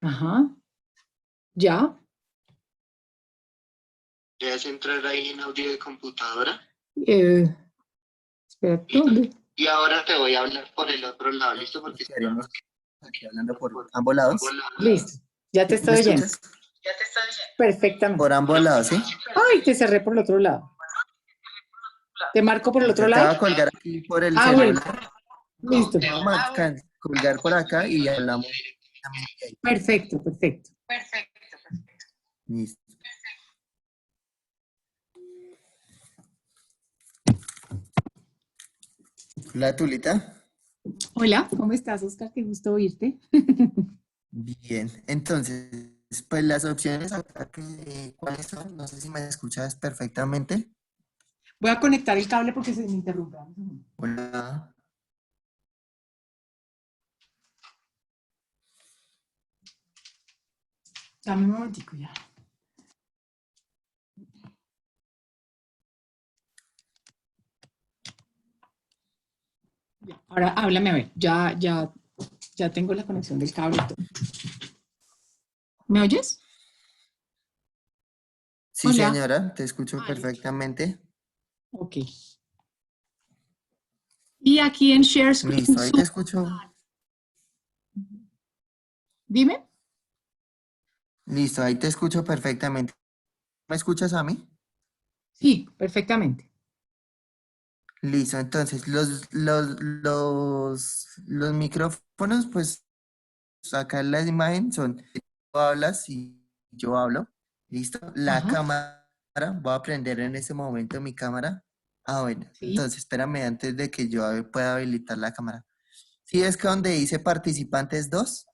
Ajá. ¿Ya? ¿Le das entrar ahí en audio de computadora? Eh, espera, ¿Listo? ¿dónde? Y ahora te voy a hablar por el otro lado, ¿listo? Porque Estaríamos aquí hablando por ambos lados. Listo. Ya te estoy ¿Me oyendo. escuchas? Perfectamente. Por ambos lados, ¿sí? Ay, te cerré por el otro lado. ¿Te marco por el otro Listo, te lado? voy a colgar aquí por el Ah, bueno. celular. Listo. Te voy a colgar por acá y hablamos directamente ahí. Perfecto, perfecto. Listo. Hola, Tulita. Hola, ¿cómo estás, Oscar? Qué gusto oírte. Bien, entonces, pues las opciones acá ¿cuáles son? No sé si me escuchas perfectamente. Voy a conectar el cable porque se me interrumpe. Hola. Dame un momentico ya. Ahora háblame a ver. Ya tengo la conexión del cable y todo. ¿Me oyes? Sí, Hola. señora, te escucho Listo. perfectamente. Ok. Y aquí en Share Screen Listo, ahí te Zoom, escucho. dime. Listo, ahí te escucho perfectamente. ¿Me escuchas a mí? Sí, perfectamente. Listo, entonces los micrófonos, pues acá en la imagen son, tú hablas y yo hablo. Listo, la Ajá. cámara, voy a prender en ese momento mi cámara. Ah, bueno, Sí. entonces espérame antes de que yo pueda habilitar la cámara. ¿Sí es que donde dice participantes 2?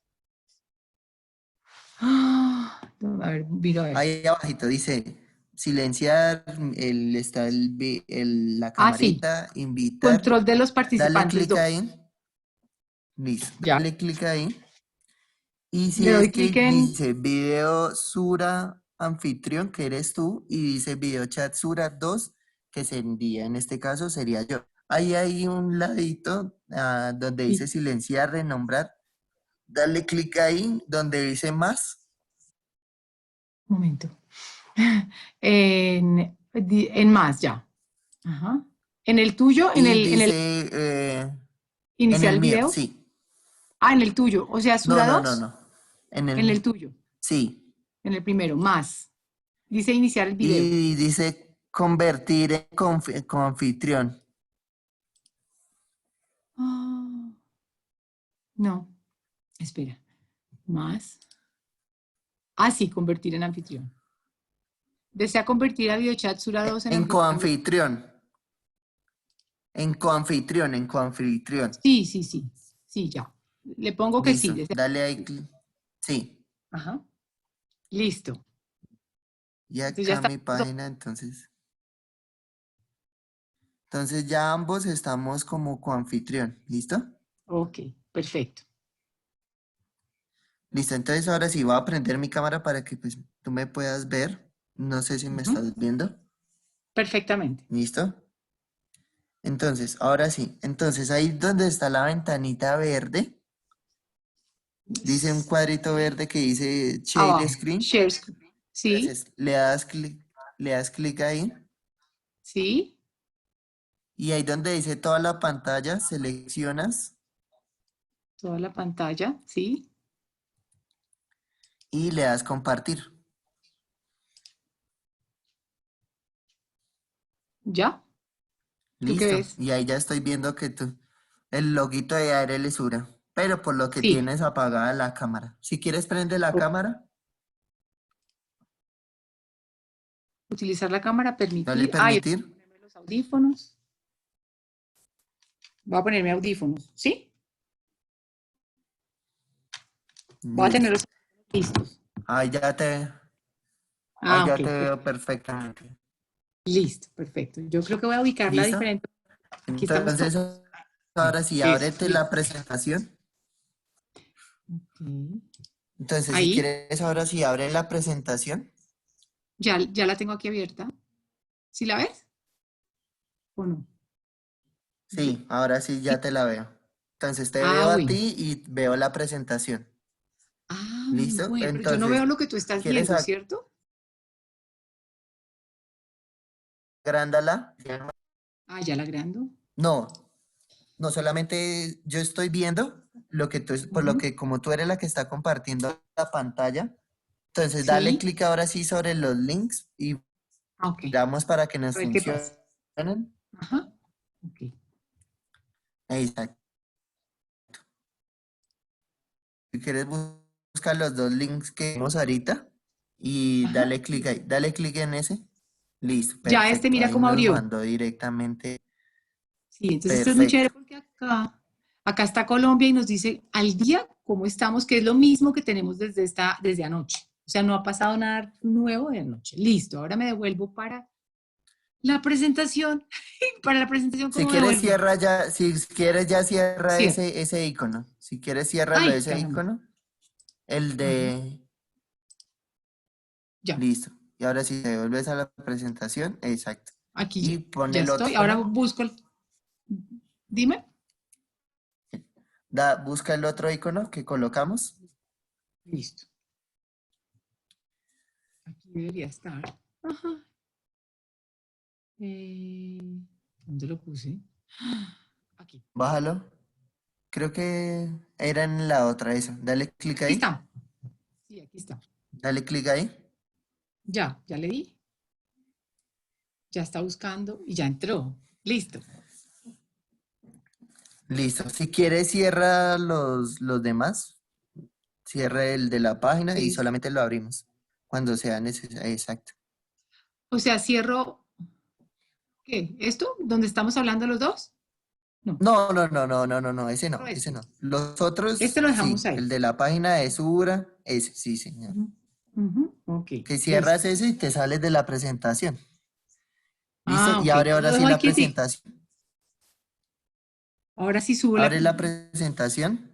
Ah, a ver, miro a ver. Ahí abajito dice silenciar, está la Ah, sí. camarita, invitar. Control de los Dale participantes clic ahí. 2. Listo. Ya. Dale clic ahí. Y si Le es doy que clic en. dice video Sura anfitrión, que eres tú, y dice video chat Sura 2 que sería, en este caso sería yo. Ahí hay un ladito donde dice Sí, silenciar, renombrar. Dale clic ahí donde dice más. un momento. En más, ya. Ajá. En el tuyo, en Y el dice en iniciar el el mío, video. sí. Ah, en el tuyo. O sea, No, Sura no, no, 2. no. En En el, el tuyo. sí. En el primero, más. Dice iniciar el video. Y dice convertir en confitrión. Ah, no, espera. Más. Ah, sí, convertir en anfitrión. Desea convertir a videochat Sura 2 en En anfitrión. coanfitrión. En coanfitrión, en coanfitrión. Sí, sí, sí. Sí, ya. Le pongo que sí. Listo. Dale ahí. Sí. Ajá. Listo. Y Entonces ya acá está. mi página, entonces. Entonces ya ambos estamos como coanfitrión. ¿Listo? Ok, perfecto. Listo. Entonces ahora sí voy a prender mi cámara para que pues tú me puedas ver. No sé si me Ujú. estás viendo. Perfectamente. ¿Listo? Entonces, ahora sí. Entonces ahí donde está la ventanita verde, dice un cuadrito verde que dice Share Abajo. Screen. Share screen. Sí, Entonces le das clic ahí sí. y ahí donde dice toda la pantalla, seleccionas Toda la pantalla. Sí. y le das compartir. ¿Ya? ¿Tú qué Listo. ves? Y ahí ya estoy viendo que el loguito de Aire Lesura, pero por lo que Sí. tienes apagada la cámara. Si quieres prende la Ok. cámara, Utilizar la cámara, dale permitir. Ah, yo tengo permitir. que ponerme los audífonos. Voy a ponerme audífonos. ¿Sí? Voy a tener Listo. los audífonos listos. Ahí ya te, ahí Ah, ok. ya te veo perfectamente. Listo, perfecto. Yo creo que voy a ubicarla ¿Listo? diferente. Aquí estamos Entonces, todos. ahora sí, Eso, ábrete la listo. presentación. Ok. Entonces, si Ahí, quieres, ahora sí, abre la presentación. ya la tengo aquí abierta. ¿Sí la ves? ¿O no? Ya- Sí, ahora sí ya te la veo. Entonces, te Ah, veo a bueno. ti y veo la presentación. ¿Listo? bueno, pero yo no Entonces, veo lo que tú estás ¿quieres viendo, ¿cierto? agrándala? Ah, ya la agrando. No, no solamente yo estoy viendo lo que tú, por lo Ujú. que como tú eres la que está compartiendo la pantalla, entonces dale Sí. clic ahora sí sobre los links y Ah, ok. damos para que nos A ver qué pasa. funcionen. Ajá. Ok. Exacto. Si quieres buscar los dos links que vimos ahorita y Ajá. dale clic ahí, dale clic en ese. Listo, Ya este perfecto. mira Ahí cómo nos abrió. mandó directamente. Sí, entonces esto es muy chévere Perfecto. porque acá está Colombia y nos dice al día cómo estamos, que es lo mismo que tenemos desde anoche. O sea, no ha pasado nada nuevo de anoche. Listo, ahora me devuelvo para la presentación. Para la presentación, Si ¿cómo me quieres devuelvo? cierra ya, si quieres ya cierra Cierto. ese icono. Si quieres ciérralo Ay, ese caramba. icono. El Ajá, de ya, listo. Y ahora si te vuelves a la presentación, exacto. aquí Y ya. pon Ya el estoy. otro, Ahora ¿no? busco dime. Busca el otro icono que colocamos. Listo. Aquí debería estar. Ajá. Eh, ¿Dónde lo puse? Aquí. Listo. Bájalo. Creo que era en la otra, eso. Dale clic Aquí ahí. está. Sí, aquí está. Dale clic ahí. Ya le di. Ya está buscando y ya entró. Listo. Listo. Si quieres, cierra los demás. Cierra el de la página y Sí. solamente lo abrimos cuando sea necesario. Exacto. O sea, cierro. ¿Qué? ¿Esto? ¿Donde estamos hablando los dos? No. No, no, no, no, no, no, no, Cierro ese este. no. Los Este otros, lo dejamos sí. ahí. El de la página de Sura, ese, sí, señor. Ujú, ujú, ok, Que listo. cierras ese y te sales de la presentación. ¿Listo? Ah, Y ok. abre Lo ahora sí dejo ahí la quietico. presentación. Ahora sí subo la. Abre la presentación.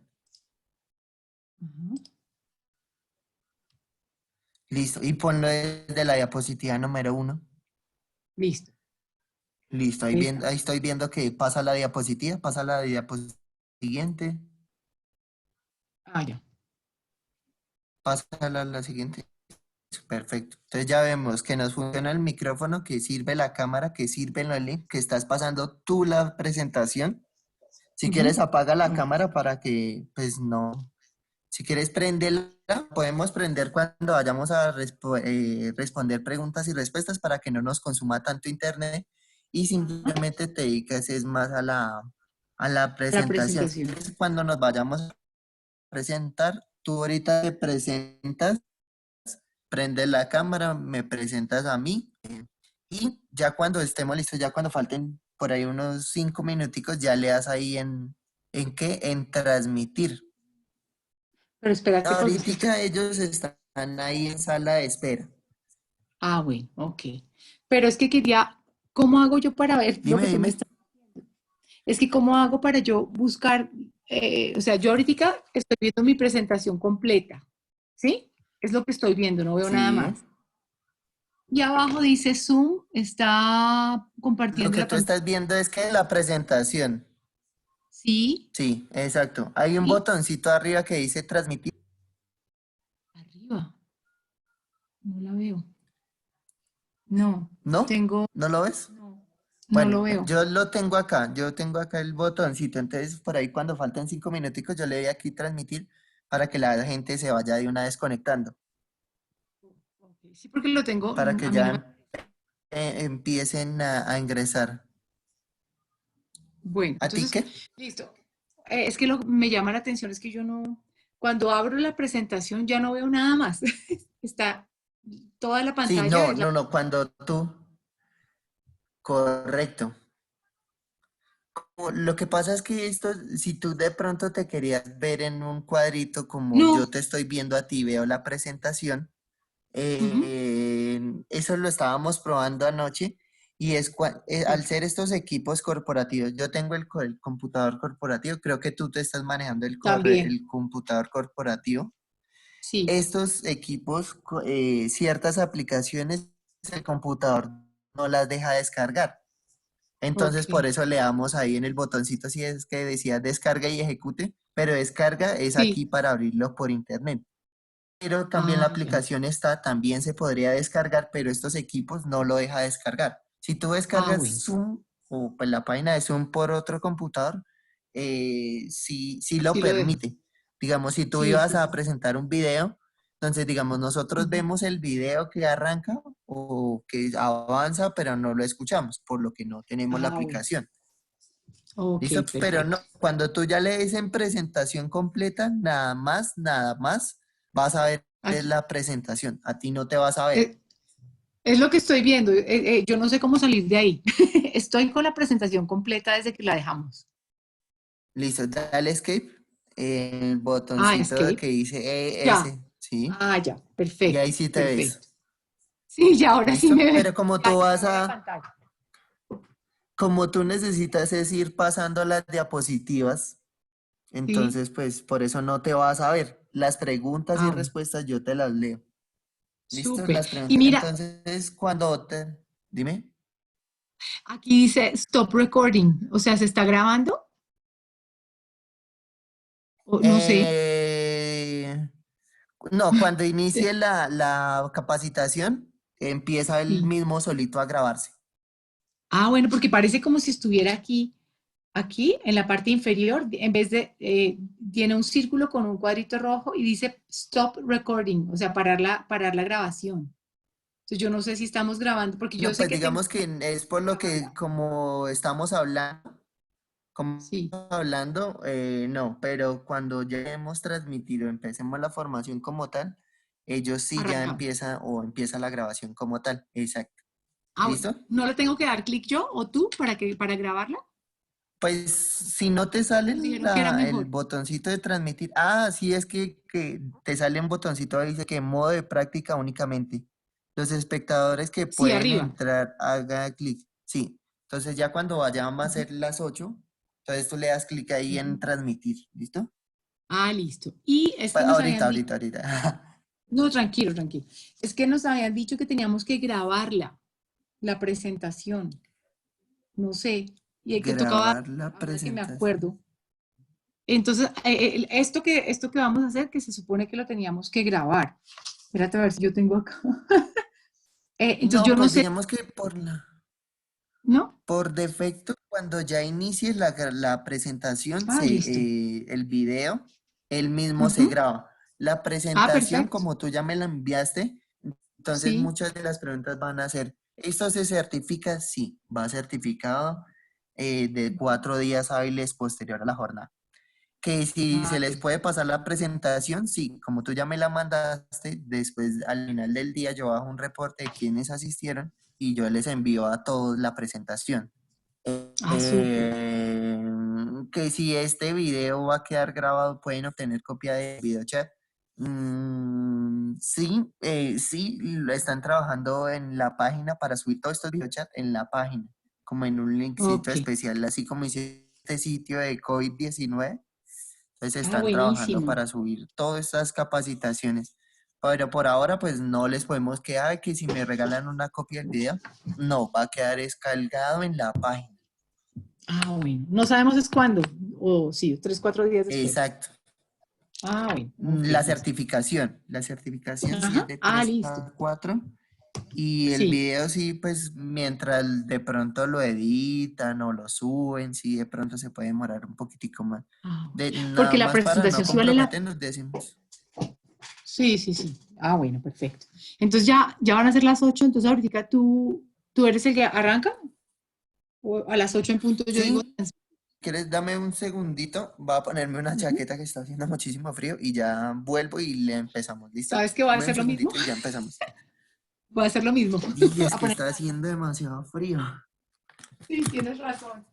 Ujú, Listo. Y ponlo desde la diapositiva número 1. listo. Listo. Ahí está. Ahí estoy viendo que pasa la diapositiva, pasa la diapositiva siguiente, Ah, ya. pasa la siguiente. Perfecto. Entonces ya vemos que nos funciona el micrófono, que sirve la cámara, que sirve el link, que estás pasando tú la presentación. Si quieres, Ujú, apaga la ok. cámara para que, pues no. Si quieres prenderla, podemos prender cuando vayamos a responder preguntas y respuestas para que no nos consuma tanto internet y Ajá, simplemente te dediques es más a la la presentación. Si presentación. quieres, cuando nos vayamos a presentar, tú ahorita te presentas, prendes la cámara, me presentas a mí y ya cuando estemos listos, ya cuando falten por ahí unos 5 minuticos, ya le das ahí ¿en qué? En transmitir. Pero espérate porque es que estoy. Ahorita ellos están ahí en sala de espera. Ah, bueno, ok. Pero es que quería, ¿cómo hago yo para ver lo Dime, que tú me dime. estás? Es que ¿cómo hago para yo buscar? O sea, yo ahorita estoy viendo mi presentación completa, ¿sí? Es lo que estoy viendo, no veo nada Sí. más. Y abajo dice Zoom, está Lo compartiendo que la tú pantalla. estás viendo es que la presentación. Sí, Sí, exacto. Hay un y botoncito arriba que dice transmitir. arriba, no la veo. No, ¿No? tengo, ¿No lo ves? no, no Bueno, lo veo. yo lo tengo acá. Yo tengo acá el botoncito. Entonces, por ahí cuando faltan 5 minuticos, yo le doy aquí transmitir para que la gente se vaya de una vez conectando. Ok, sí, porque lo tengo, Para que a mí no me. ya empiecen a ingresar. Bueno, ¿A ti entonces, qué? listo. Es que lo que me llama la atención es que yo no, cuando abro la presentación ya no veo nada más. Está toda la Sí, pantalla, no, es la. no, no. Cuando tú. Correcto. Lo que pasa es que esto, si tú de pronto te querías ver en un cuadrito como No. yo te estoy viendo a ti, veo la presentación, Ujú, eso lo estábamos probando anoche y al sí, ser estos equipos corporativos, yo tengo el computador corporativo, creo que tú te estás manejando también, el computador corporativo. sí. Estos equipos, ciertas aplicaciones, el computador no las deja descargar. Entonces, por Ok. eso le damos ahí en el botoncito, si es que decía descarga y ejecute, pero descarga es Sí. aquí para abrirlo por internet. pero también la Ah, ya. aplicación está, también se podría descargar, pero estos equipos no lo deja descargar. Si tú Ah, descargas bueno. Zoom o pues, la página de Zoom por otro computador, sí lo Sí lo deja. permite. Digamos, si tú Sí, ibas sí, a sí. presentar un video, entonces, digamos, nosotros Ujú. vemos el video que arranca o que avanza, pero no lo escuchamos, por lo que no tenemos la Ah, bueno. aplicación. Ok, ¿Listo? Pero no, perfecto. cuando tú ya le des en presentación completa, nada más, vas a ver es Aquí. la presentación. A ti no te vas a ver. Es, es lo que estoy viendo. Yo no sé cómo salir de ahí. Estoy con la presentación completa desde que la dejamos. Listo, dale escape, el Ah, botoncito escape. que dice Ya. ES, ¿sí? Ah, ya. Y ahí Perfecto, sí te ves. perfecto. Sí, ya ahora sí ¿Listo? me veo. Pero como Ya, tú ya me vas veo la a, pantalla. como tú necesitas es ir pasando las diapositivas, Sí. entonces pues por eso no te vas a ver. Las preguntas y Ah, bueno. respuestas yo te las leo. ¿Listo? Súper. Las Y preguntas. mira, Entonces, cuando te... Dime. aquí dice stop recording. O sea, ¿se está grabando? O, no sé. Eh, no, cuando inicie la capacitación, empieza el Sí. mismo solito a grabarse. Ah, bueno, porque parece como si estuviera aquí en la parte inferior, en vez de, tiene un círculo con un cuadrito rojo y dice stop recording, o sea, parar la grabación. Entonces yo no sé si estamos grabando, porque yo No, sé pues que tengo digamos que es por lo que grabarla. como estamos Sí. hablando, no, pero cuando ya hemos transmitido, empecemos la formación como tal, ellos sí ya Arrancamos. empieza la grabación como tal. Exacto. Ah, bueno. ¿Listo? ¿No le tengo que dar clic yo o tú para grabarla? Pues si no te sale Nos dijeron que era el mejor. botoncito de transmitir, sí es que te sale un botoncito ahí dice que modo de práctica únicamente. Los espectadores que Sí, pueden arriba. entrar, haga clic. Sí. Entonces ya cuando vayan a Ujú. ser las 8, entonces tú le das clic ahí Ujú. en transmitir. ¿Listo? Ah, listo. Y es que nos Ahorita, habían dicho, ahorita, ahorita. no, tranquilo, tranquilo. Es que nos habían dicho que teníamos que grabarla, la presentación. No sé. Y el que tocaba, Grabar la ahora que me presentación. acuerdo. Entonces, esto que vamos a hacer, que se supone que lo teníamos que grabar. Espérate a ver si yo tengo acá. Entonces, No, yo no pues sé, digamos que por la... ¿no? Por defecto, cuando ya inicies la presentación, Ah, listo. el video, él mismo se Ujú. graba. La Ah, presentación, perfecto. como tú ya me la enviaste, entonces Sí. muchas de las preguntas van a ser, ¿esto se certifica? Sí, va certificado de 4 días hábiles posterior a la jornada. Que si se Ah, les puede perfecto. pasar la presentación, sí, como tú ya me la mandaste, después al final del día yo hago un reporte de quienes asistieron y yo les envío a todos la presentación. Ah, súper. Que si este video va a quedar grabado, pueden obtener copia de video chat. Sí, sí, lo están trabajando en la página para subir todos estos video chat en la página, como en un linkcito Ok. especial, así como hice este sitio de COVID-19. Entonces Ah, están trabajando buenísimo. para subir todas estas capacitaciones. Pero por ahora, pues no les podemos quedar que si me regalan una copia del video, no, va a quedar descargado en la página. Ah, bueno. No sabemos es cuándo. O sí, 3, 4 días después. Exacto. Ah, bueno. Ok, listo. La certificación sí es Ajá. de Ah, 3 listo. a 4 y el Sí. video sí, pues mientras de pronto lo editan o lo suben, sí de pronto se puede demorar un poquitico más. Ah, bueno. De nada Porque la más para no presentación sí vale la... comprometernos, decimos. Sí, sí, sí. Ah, bueno, perfecto. Entonces ya van a ser las 8, entonces ahorita tú eres el que arranca, o a las 8 en punto yo digo. Sí, ¿quieres? Dame un segundito, voy a ponerme una Ujú. chaqueta que está haciendo muchísimo frío y ya vuelvo y le empezamos, ¿listo? ¿Sabes que va a Dame un hacer lo mismo? segundito y ya empezamos. Va a hacer lo mismo. Y es A que poner... está haciendo demasiado frío. Sí, tienes razón.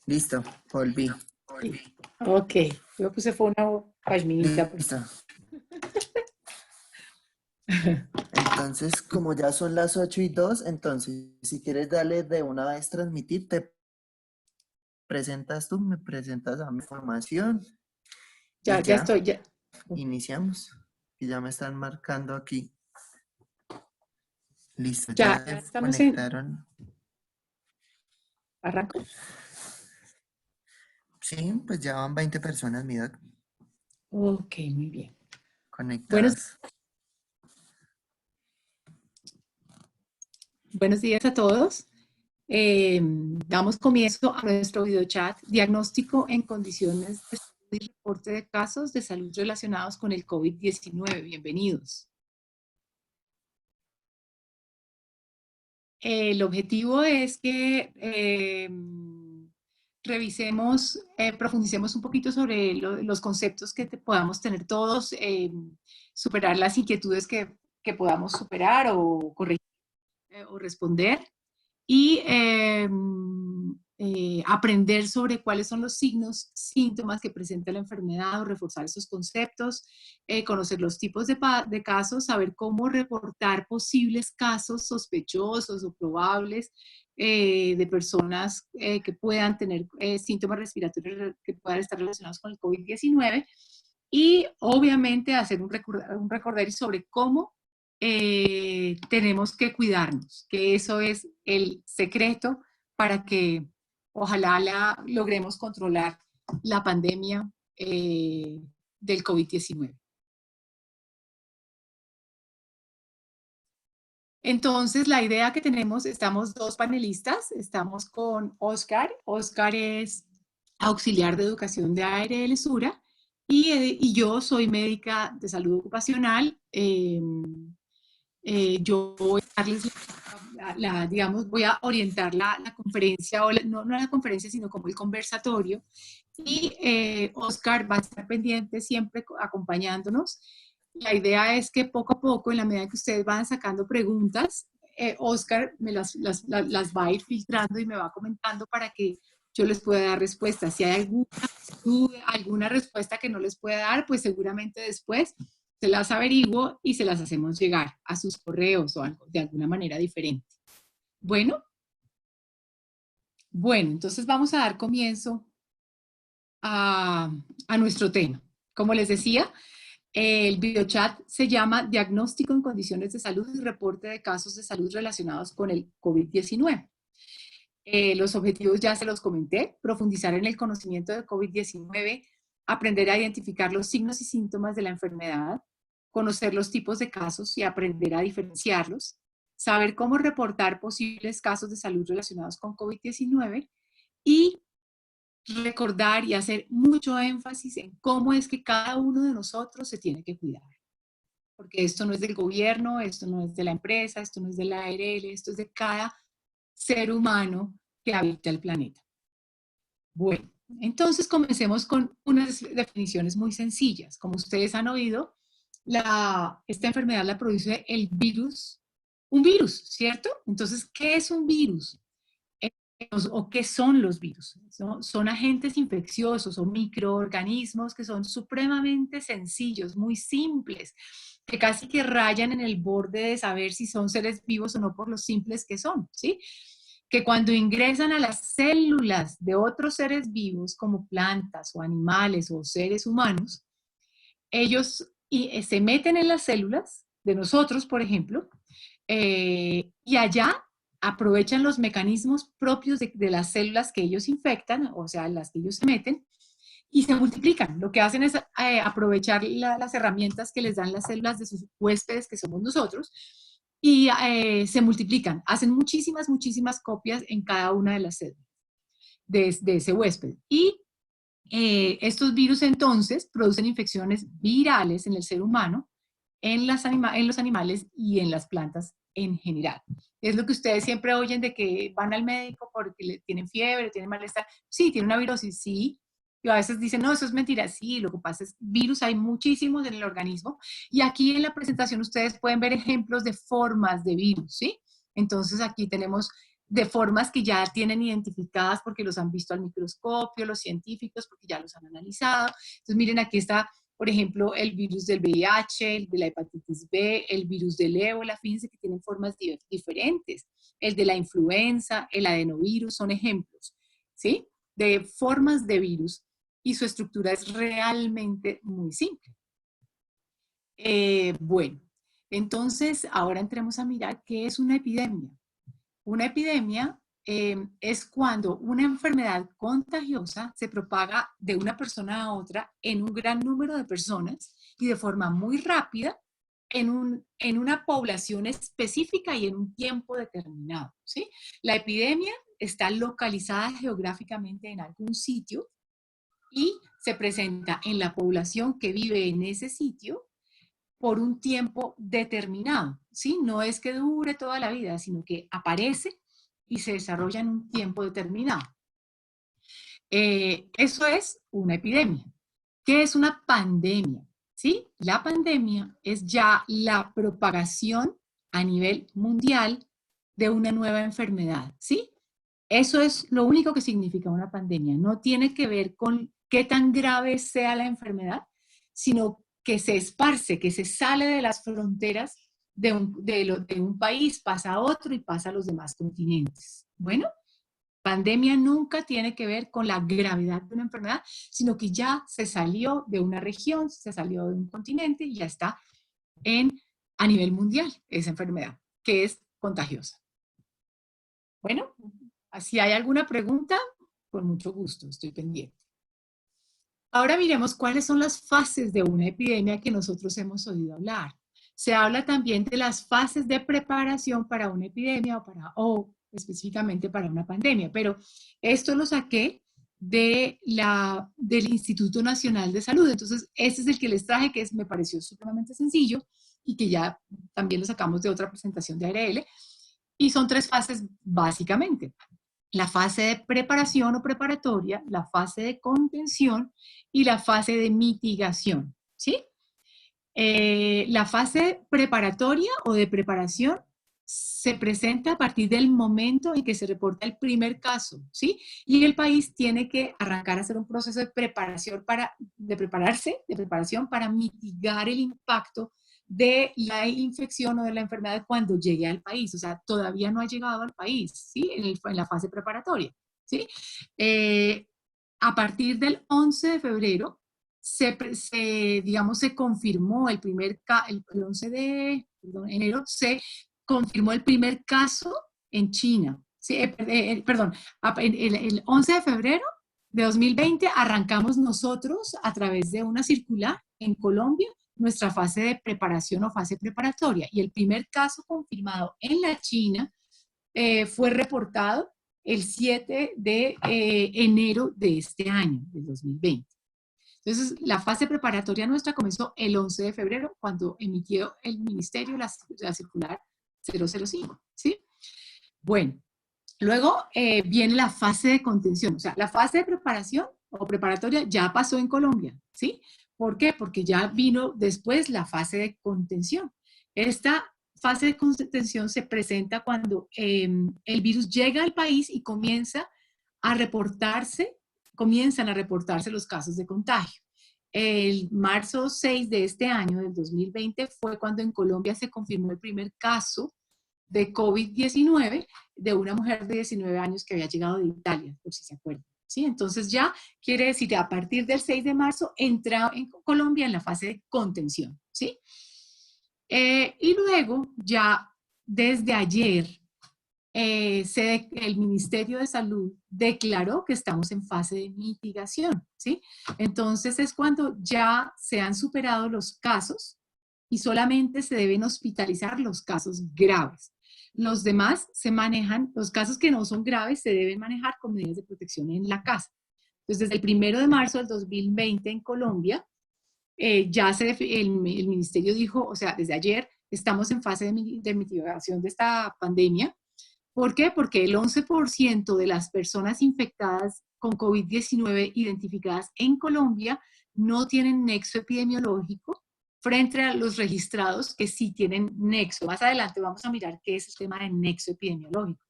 Listo, volví. Ok, yo puse fue una pashminita. Listo. Entonces, como ya son las 8:02, entonces, si quieres darle de una vez transmitir, te presentas tú, me presentas a mi información y Ya ya, estoy, ya. iniciamos. Y ya me están marcando aquí. Listo, Ya ya se estamos en conectaron. arranco. Sí, pues ya van 20 personas, mira, Ok, muy bien. Buenos, conectadas. buenos días a todos. Damos comienzo a nuestro videochat diagnóstico en condiciones de salud y reporte de casos de salud relacionados con el COVID-19. Bienvenidos. El objetivo es que revisemos, profundicemos un poquito sobre los conceptos que podamos tener todos, superar las inquietudes que podamos superar o corregir o responder y aprender sobre cuáles son los signos, síntomas que presenta la enfermedad o reforzar esos conceptos, conocer los tipos de casos, saber cómo reportar posibles casos sospechosos o probables de personas que puedan tener síntomas respiratorios que puedan estar relacionados con el COVID-19 y obviamente hacer un recordario sobre cómo tenemos que cuidarnos, que eso es el secreto para que ojalá logremos controlar la pandemia del COVID-19. Entonces, la idea que tenemos, estamos dos panelistas, estamos con Oscar. Oscar es auxiliar de educación de ARL Sura y yo soy médica de salud ocupacional. Yo voy a darles digamos, voy a orientar la conferencia, o no la conferencia, sino como el conversatorio. Y Oscar va a estar pendiente siempre acompañándonos. La idea es que poco a poco, en la medida que ustedes van sacando preguntas, Oscar me las va a ir filtrando y me va comentando para que yo les pueda dar respuestas. Si hay alguna duda, alguna respuesta que no les pueda dar, pues seguramente después se las averiguo y se las hacemos llegar a sus correos o algo, de alguna manera diferente. Bueno, entonces vamos a dar comienzo a nuestro tema. Como les decía, el videochat se llama Diagnóstico en condiciones de salud y reporte de casos de salud relacionados con el COVID-19. Los objetivos ya se los comenté: profundizar en el conocimiento de COVID-19, aprender a identificar los signos y síntomas de la enfermedad, conocer los tipos de casos y aprender a diferenciarlos, saber cómo reportar posibles casos de salud relacionados con COVID-19 y recordar y hacer mucho énfasis en cómo es que cada uno de nosotros se tiene que cuidar. Porque esto no es del gobierno, esto no es de la empresa, esto no es de la ARL, esto es de cada ser humano que habita el planeta. Bueno, entonces comencemos con unas definiciones muy sencillas. Como ustedes han oído, esta enfermedad la produce el virus, un virus, ¿cierto? Entonces, ¿qué es un virus? ¿O qué son los virus? Son agentes infecciosos o microorganismos que son supremamente sencillos, muy simples, que casi que rayan en el borde de saber si son seres vivos o no por lo simples que son, ¿sí? Que cuando ingresan a las células de otros seres vivos como plantas o animales o seres humanos, ellos se meten en las células de nosotros, por ejemplo, y allá aprovechan los mecanismos propios de las células que ellos infectan, o sea, las que ellos se meten, y se multiplican. Lo que hacen es aprovechar las herramientas que les dan las células de sus huéspedes, que somos nosotros, y se multiplican. Hacen muchísimas, muchísimas copias en cada una de las células de ese huésped. Y estos virus entonces producen infecciones virales en el ser humano, en los animales y en las plantas en general. Es lo que ustedes siempre oyen de que van al médico porque tienen fiebre, tienen malestar. Sí, tienen una virosis, sí. Y a veces dicen, no, eso es mentira. Sí, lo que pasa es que virus hay muchísimos en el organismo. Y aquí en la presentación ustedes pueden ver ejemplos de formas de virus, ¿sí? Entonces aquí tenemos de formas que ya tienen identificadas porque los han visto al microscopio, los científicos, porque ya los han analizado. Entonces, miren, aquí está, por ejemplo, el virus del VIH, el de la hepatitis B, el virus del ébola, fíjense que tienen formas diferentes. El de la influenza, el adenovirus, son ejemplos, ¿sí? De formas de virus, y su estructura es realmente muy simple. Bueno, entonces ahora entremos a mirar qué es una epidemia. Una epidemia es cuando una enfermedad contagiosa se propaga de una persona a otra en un gran número de personas y de forma muy rápida en una población específica y en un tiempo determinado, ¿sí? La epidemia está localizada geográficamente en algún sitio y se presenta en la población que vive en ese sitio por un tiempo determinado, ¿sí? No es que dure toda la vida, sino que aparece y se desarrolla en un tiempo determinado. Eso es una epidemia. ¿Qué es una pandemia? ¿Sí? La pandemia es ya la propagación a nivel mundial de una nueva enfermedad, ¿sí? Eso es lo único que significa una pandemia. No tiene que ver con qué tan grave sea la enfermedad, sino que se esparce, que se sale de las fronteras de un país, pasa a otro y pasa a los demás continentes. Bueno, pandemia nunca tiene que ver con la gravedad de una enfermedad, sino que ya se salió de una región, se salió de un continente y ya está a nivel mundial esa enfermedad, que es contagiosa. Bueno, si hay alguna pregunta, con mucho gusto, estoy pendiente. Ahora miremos cuáles son las fases de una epidemia que nosotros hemos oído hablar. Se habla también de las fases de preparación para una epidemia o específicamente para una pandemia, pero esto lo saqué del Instituto Nacional de Salud. Entonces, este es el que les traje, que me pareció supremamente sencillo y que ya también lo sacamos de otra presentación de ARL. Y son 3 fases básicamente. La fase de preparación o preparatoria, la fase de contención y la fase de mitigación, ¿sí? La fase preparatoria o de preparación se presenta a partir del momento en que se reporta el primer caso, ¿sí? Y el país tiene que arrancar a hacer un proceso de preparación de preparación para mitigar el impacto de la infección o de la enfermedad cuando llegue al país. O sea, todavía no ha llegado al país, ¿sí? En la fase preparatoria, ¿sí? A partir del 11 de febrero, digamos, se confirmó el 11 de enero, se confirmó el primer caso en China. Sí, perdón, el 11 de febrero de 2020 arrancamos nosotros a través de una circular en Colombia nuestra fase de preparación o fase preparatoria. Y el primer caso confirmado en la China fue reportado el 7 de enero de este año, del 2020. Entonces, la fase preparatoria nuestra comenzó el 11 de febrero, cuando emitió el Ministerio la circular 005, ¿sí? Bueno, luego viene la fase de contención. O sea, la fase de preparación o preparatoria ya pasó en Colombia, ¿sí? ¿Por qué? Porque ya vino después la fase de contención. Esta fase de contención se presenta cuando el virus llega al país y comienzan a reportarse los casos de contagio. El marzo 6 de este año, del 2020, fue cuando en Colombia se confirmó el primer caso de COVID-19 de una mujer de 19 años que había llegado de Italia, por si se acuerdan. ¿Sí? Entonces ya quiere decir que a partir del 6 de marzo entra en Colombia en la fase de contención. ¿Sí? Y luego ya desde ayer el Ministerio de Salud declaró que estamos en fase de mitigación, ¿sí? Entonces es cuando ya se han superado los casos y solamente se deben hospitalizar los casos graves. Los demás se manejan, los casos que no son graves se deben manejar con medidas de protección en la casa. Entonces, desde el 1 de marzo del 2020 en Colombia, el ministerio dijo, o sea, desde ayer estamos en fase de mitigación de esta pandemia. ¿Por qué? Porque el 11% de las personas infectadas con COVID-19 identificadas en Colombia no tienen nexo epidemiológico frente a los registrados que sí tienen nexo. Más adelante vamos a mirar qué es el tema de nexo epidemiológico.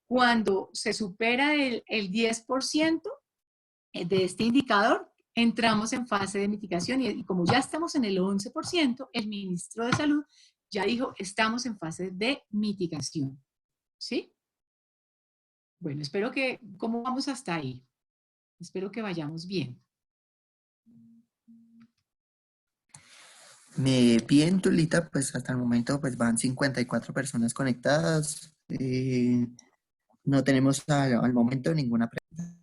Cuando se supera el 10% de este indicador, entramos en fase de mitigación y como ya estamos en el 11%, el ministro de Salud ya dijo, estamos en fase de mitigación. ¿Sí? Bueno, espero que, ¿cómo vamos hasta ahí? Espero que vayamos bien. Bien, Tulita, pues hasta el momento pues van 54 personas conectadas. No tenemos al momento ninguna pregunta.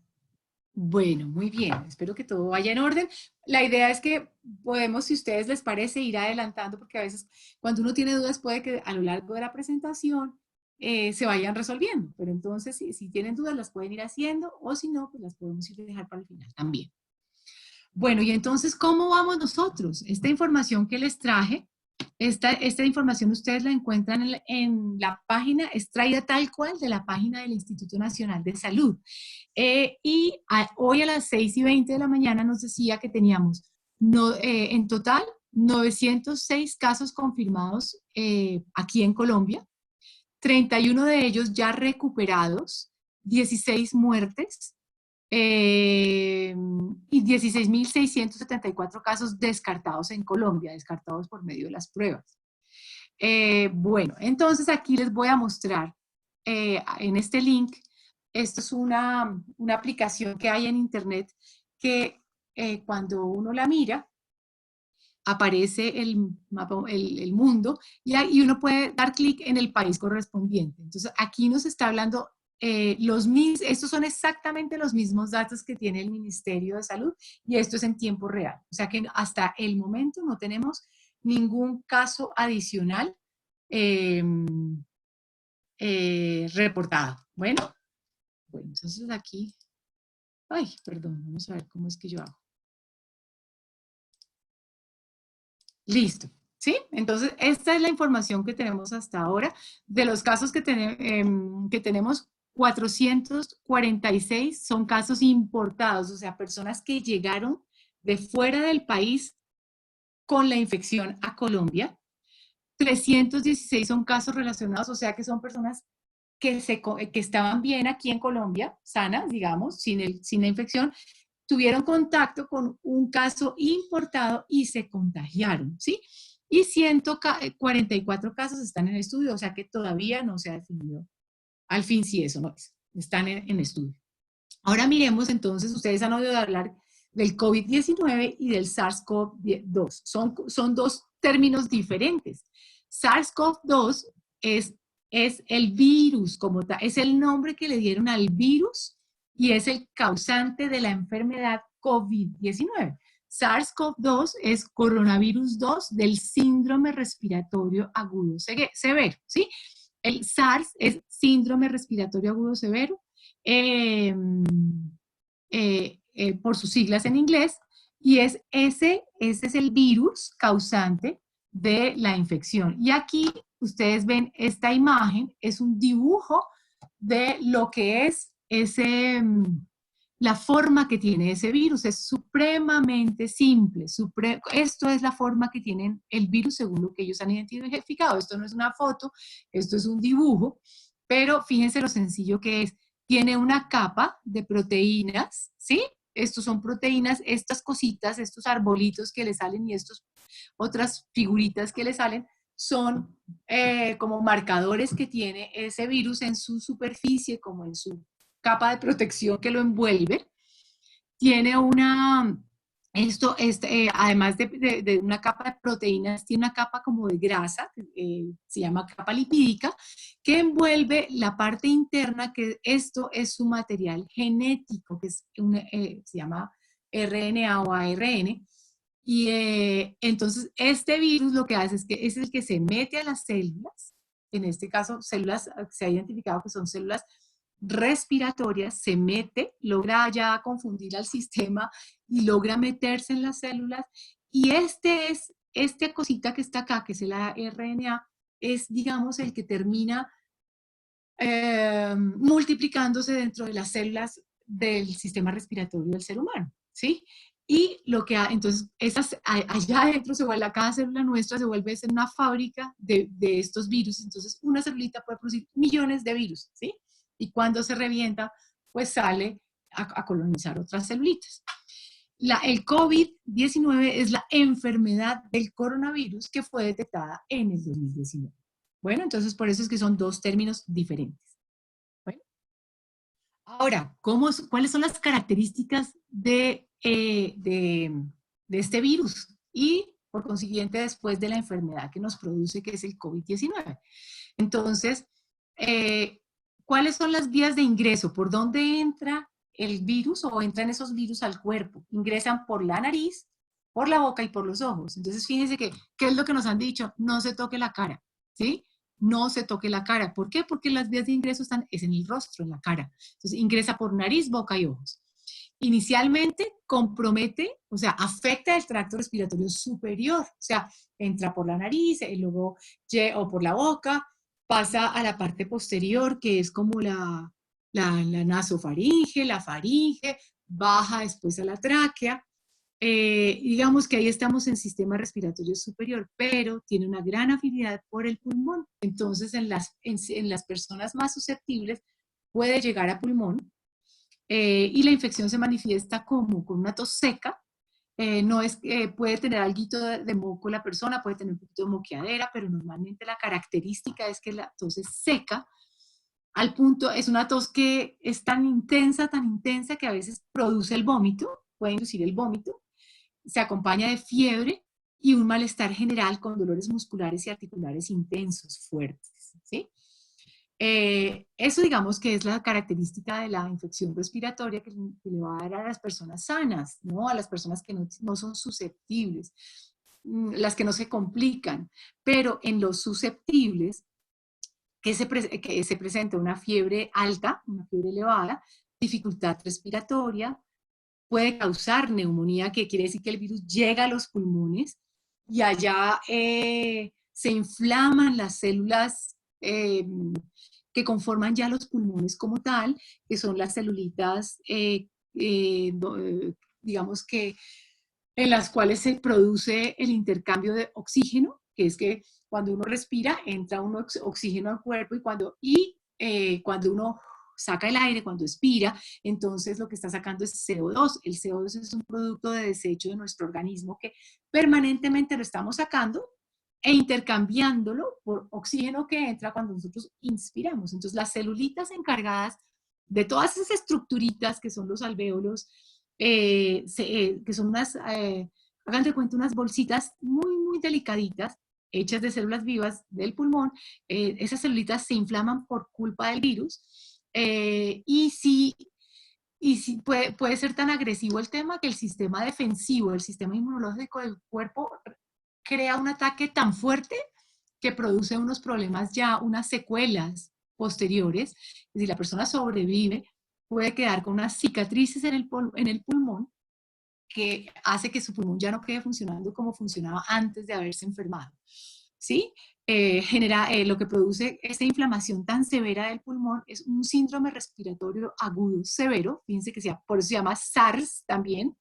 Bueno, muy bien. Espero que todo vaya en orden. La idea es que podemos, si a ustedes les parece, ir adelantando, porque a veces cuando uno tiene dudas puede que a lo largo de la presentación se vayan resolviendo. Pero entonces, si tienen dudas, las pueden ir haciendo, o si no, pues las podemos ir a dejar para el final también. Bueno, y entonces, ¿cómo vamos nosotros? Esta información que les traje, esta información ustedes la encuentran en la página, extraída tal cual de la página del Instituto Nacional de Salud. Hoy a las 6:20 de la mañana nos decía que teníamos en total 906 casos confirmados aquí en Colombia, 31 de ellos ya recuperados, 16 muertes, y 16.674 casos descartados en Colombia, descartados por medio de las pruebas. Bueno, entonces aquí les voy a mostrar en este link, esto es una aplicación que hay en internet que cuando uno la mira, aparece el mapa, el mundo, y uno puede dar clic en el país correspondiente. Entonces aquí nos está hablando estos son exactamente los mismos datos que tiene el Ministerio de Salud y esto es en tiempo real. O sea que hasta el momento no tenemos ningún caso adicional reportado. Bueno, entonces aquí, ay, perdón, vamos a ver cómo es que yo hago. Listo. ¿Sí? Entonces, esta es la información que tenemos hasta ahora. De los casos que tenemos, 446 son casos importados, o sea, personas que llegaron de fuera del país con la infección a Colombia. 316 son casos relacionados, o sea, que son personas que estaban bien aquí en Colombia, sanas, digamos, sin la infección, tuvieron contacto con un caso importado y se contagiaron, ¿sí? Y 144 casos están en estudio, o sea que todavía no se ha definido al fin si eso no es. Están en estudio. Ahora miremos entonces, ustedes han oído hablar del COVID-19 y del SARS-CoV-2. Son dos términos diferentes. SARS-CoV-2 es el virus como tal, es el nombre que le dieron al virus y es el causante de la enfermedad COVID-19. SARS-CoV-2 es coronavirus 2 del síndrome respiratorio agudo severo, ¿sí? El SARS es síndrome respiratorio agudo severo, por sus siglas en inglés, y ese es el virus causante de la infección. Y aquí ustedes ven esta imagen, es un dibujo de lo que es la forma que tiene ese virus. Es supremamente simple. Esto es la forma que tiene el virus según lo que ellos han identificado. Esto no es una foto, esto es un dibujo, pero fíjense lo sencillo que es. Tiene una capa de proteínas, ¿sí? Estos son proteínas, estas cositas, estos arbolitos que le salen y estas otras figuritas que le salen, son como marcadores que tiene ese virus en su superficie, como en su capa de protección que lo envuelve. Tiene además de una capa de proteínas, tiene una capa como de grasa, se llama capa lipídica, que envuelve la parte interna, que esto es su material genético, que es se llama RNA o ARN. Y entonces este virus lo que hace es que es el que se mete a las células, en este caso células, se ha identificado que son células respiratorias, se mete, logra ya confundir al sistema y logra meterse en las células, y esta cosita que está acá, que es el RNA, es, digamos, el que termina multiplicándose dentro de las células del sistema respiratorio del ser humano, ¿sí? Y entonces, allá adentro cada célula nuestra se vuelve a ser una fábrica de estos virus. Entonces, una célulita puede producir millones de virus, ¿sí? y cuando se revienta, pues sale a colonizar otras celulitas. El COVID-19 es la enfermedad del coronavirus que fue detectada en el 2019. Bueno, entonces por eso es que son dos términos diferentes. Bueno. Ahora, ¿cuáles son las características de este virus? Y por consiguiente, después de la enfermedad que nos produce, que es el COVID-19. Entonces, ¿cuáles son las vías de ingreso? ¿Por dónde entra el virus o entran esos virus al cuerpo? Ingresan por la nariz, por la boca y por los ojos. Entonces, fíjense que, ¿qué es lo que nos han dicho? No se toque la cara, ¿sí? No se toque la cara. ¿Por qué? Porque las vías de ingreso es en el rostro, en la cara. Entonces, ingresa por nariz, boca y ojos. Inicialmente compromete, o sea, afecta el tracto respiratorio superior, o sea, entra por la nariz, luego o por la boca, pasa a la parte posterior, que es como la nasofaringe, la faringe, baja después a la tráquea. Digamos que ahí estamos en sistema respiratorio superior, pero tiene una gran afinidad por el pulmón. Entonces, en las personas más susceptibles puede llegar a pulmón. Y la infección se manifiesta como con una tos seca. Puede tener algo de moco la persona, puede tener un poquito de moqueadera, pero normalmente la característica es que la tos es seca, al punto, es una tos que es tan intensa que a veces produce el vómito, puede inducir el vómito, se acompaña de fiebre y un malestar general con dolores musculares y articulares intensos, fuertes, ¿sí? Eso digamos que es la característica de la infección respiratoria que le va a dar a las personas sanas, ¿no? A las personas que no son susceptibles, las que no se complican, pero en los susceptibles, que se presenta una fiebre alta, una fiebre elevada, dificultad respiratoria, puede causar neumonía, que quiere decir que el virus llega a los pulmones y allá se inflaman las células que conforman ya los pulmones como tal, que son las celulitas, digamos que en las cuales se produce el intercambio de oxígeno, que es que cuando uno respira entra un oxígeno al cuerpo y cuando uno saca el aire, cuando expira, entonces lo que está sacando es CO2. El CO2 es un producto de desecho de nuestro organismo que permanentemente lo estamos sacando e intercambiándolo por oxígeno que entra cuando nosotros inspiramos. Entonces las celulitas encargadas de todas esas estructuritas que son los alvéolos, que son hagan de cuenta, unas bolsitas muy, muy delicaditas, hechas de células vivas del pulmón. Esas celulitas se inflaman por culpa del virus. Y sí puede ser tan agresivo el tema que el sistema defensivo, el sistema inmunológico del cuerpo crea un ataque tan fuerte que produce unos problemas ya, unas secuelas posteriores. Y si la persona sobrevive, puede quedar con unas cicatrices en el pulmón que hace que su pulmón ya no quede funcionando como funcionaba antes de haberse enfermado. ¿Sí? Lo que produce esta inflamación tan severa del pulmón es un síndrome respiratorio agudo severo, fíjense que por eso se llama SARS también,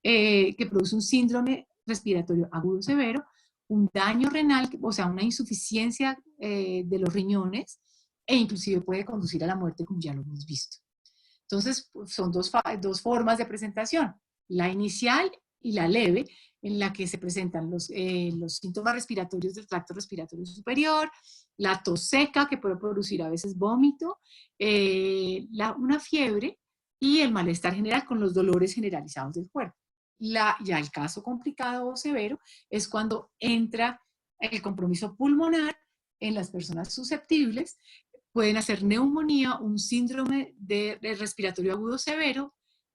que produce un síndrome respiratorio agudo severo, un daño renal, o sea, una insuficiencia de los riñones, e inclusive puede conducir a la muerte, como ya lo hemos visto. Entonces, son dos formas de presentación, la inicial y la leve, en la que se presentan los síntomas respiratorios del tracto respiratorio superior, la tos seca, que puede producir a veces vómito, una fiebre y el malestar general con los dolores generalizados del cuerpo. Ya el caso complicado o severo es cuando entra el compromiso pulmonar en las personas susceptibles. Pueden hacer neumonía, un síndrome de respiratorio agudo severo,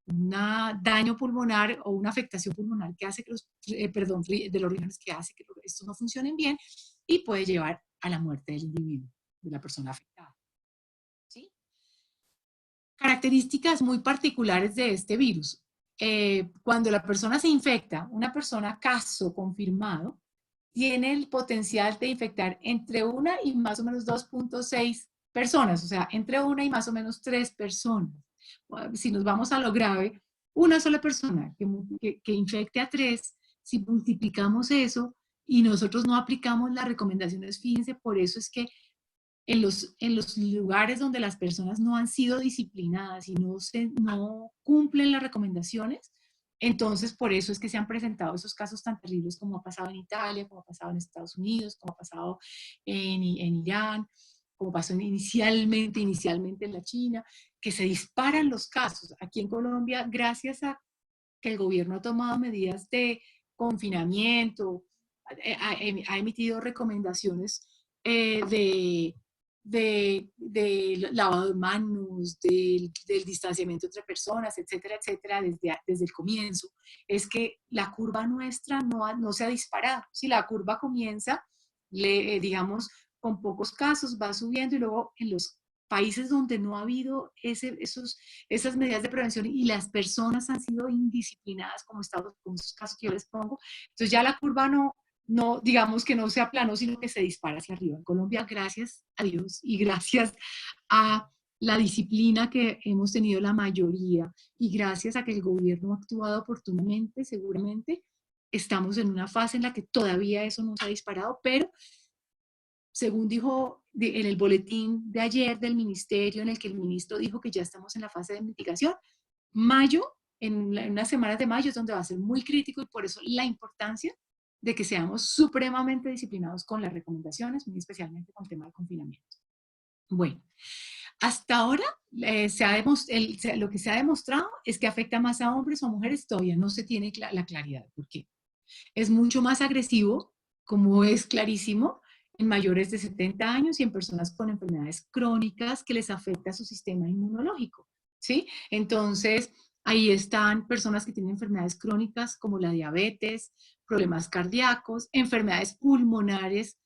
un daño pulmonar o una afectación pulmonar que hace que de los riñones, que hace que estos no funcionen bien, y puede llevar a la muerte del individuo, de la persona afectada. ¿Sí? Características muy particulares de este virus. Cuando la persona se infecta, una persona caso confirmado, tiene el potencial de infectar entre 1 y más o menos 2.6 personas, o sea, entre 1 y más o menos 3 personas. Si nos vamos a lo grave, una sola persona que infecte a 3, si multiplicamos eso y nosotros no aplicamos las recomendaciones, fíjense, por eso es que en los lugares donde las personas no han sido disciplinadas y no cumplen las recomendaciones, entonces por eso es que se han presentado esos casos tan terribles como ha pasado en Italia, como ha pasado en Estados Unidos, como ha pasado en Irán, como pasó inicialmente en la China, que se disparan los casos. Aquí en Colombia, gracias a que el gobierno ha tomado medidas de confinamiento, ha emitido recomendaciones de lavado de manos, del distanciamiento entre personas, etcétera, etcétera, desde el comienzo, es que la curva nuestra no se ha disparado. Si la curva comienza, digamos, con pocos casos, va subiendo y luego en los países donde no ha habido esas medidas de prevención y las personas han sido indisciplinadas, como esos casos que yo les pongo, entonces ya la curva no, digamos que no se aplanó, sino que se dispara hacia arriba. En Colombia, gracias a Dios y gracias a la disciplina que hemos tenido la mayoría y gracias a que el gobierno ha actuado oportunamente, seguramente, estamos en una fase en la que todavía eso no se ha disparado, pero según dijo en el boletín de ayer del ministerio, en el que el ministro dijo que ya estamos en la fase de mitigación, mayo, en unas semanas de mayo es donde va a ser muy crítico y por eso la importancia de que seamos supremamente disciplinados con las recomendaciones, muy especialmente con el tema del confinamiento. Bueno, hasta ahora lo que se ha demostrado es que afecta más a hombres o a mujeres, todavía no se tiene la claridad. ¿Por qué? Es mucho más agresivo, como es clarísimo, en mayores de 70 años y en personas con enfermedades crónicas que les afecta su sistema inmunológico, ¿sí? Entonces, ahí están personas que tienen enfermedades crónicas como la diabetes, problemas cardíacos, enfermedades pulmonares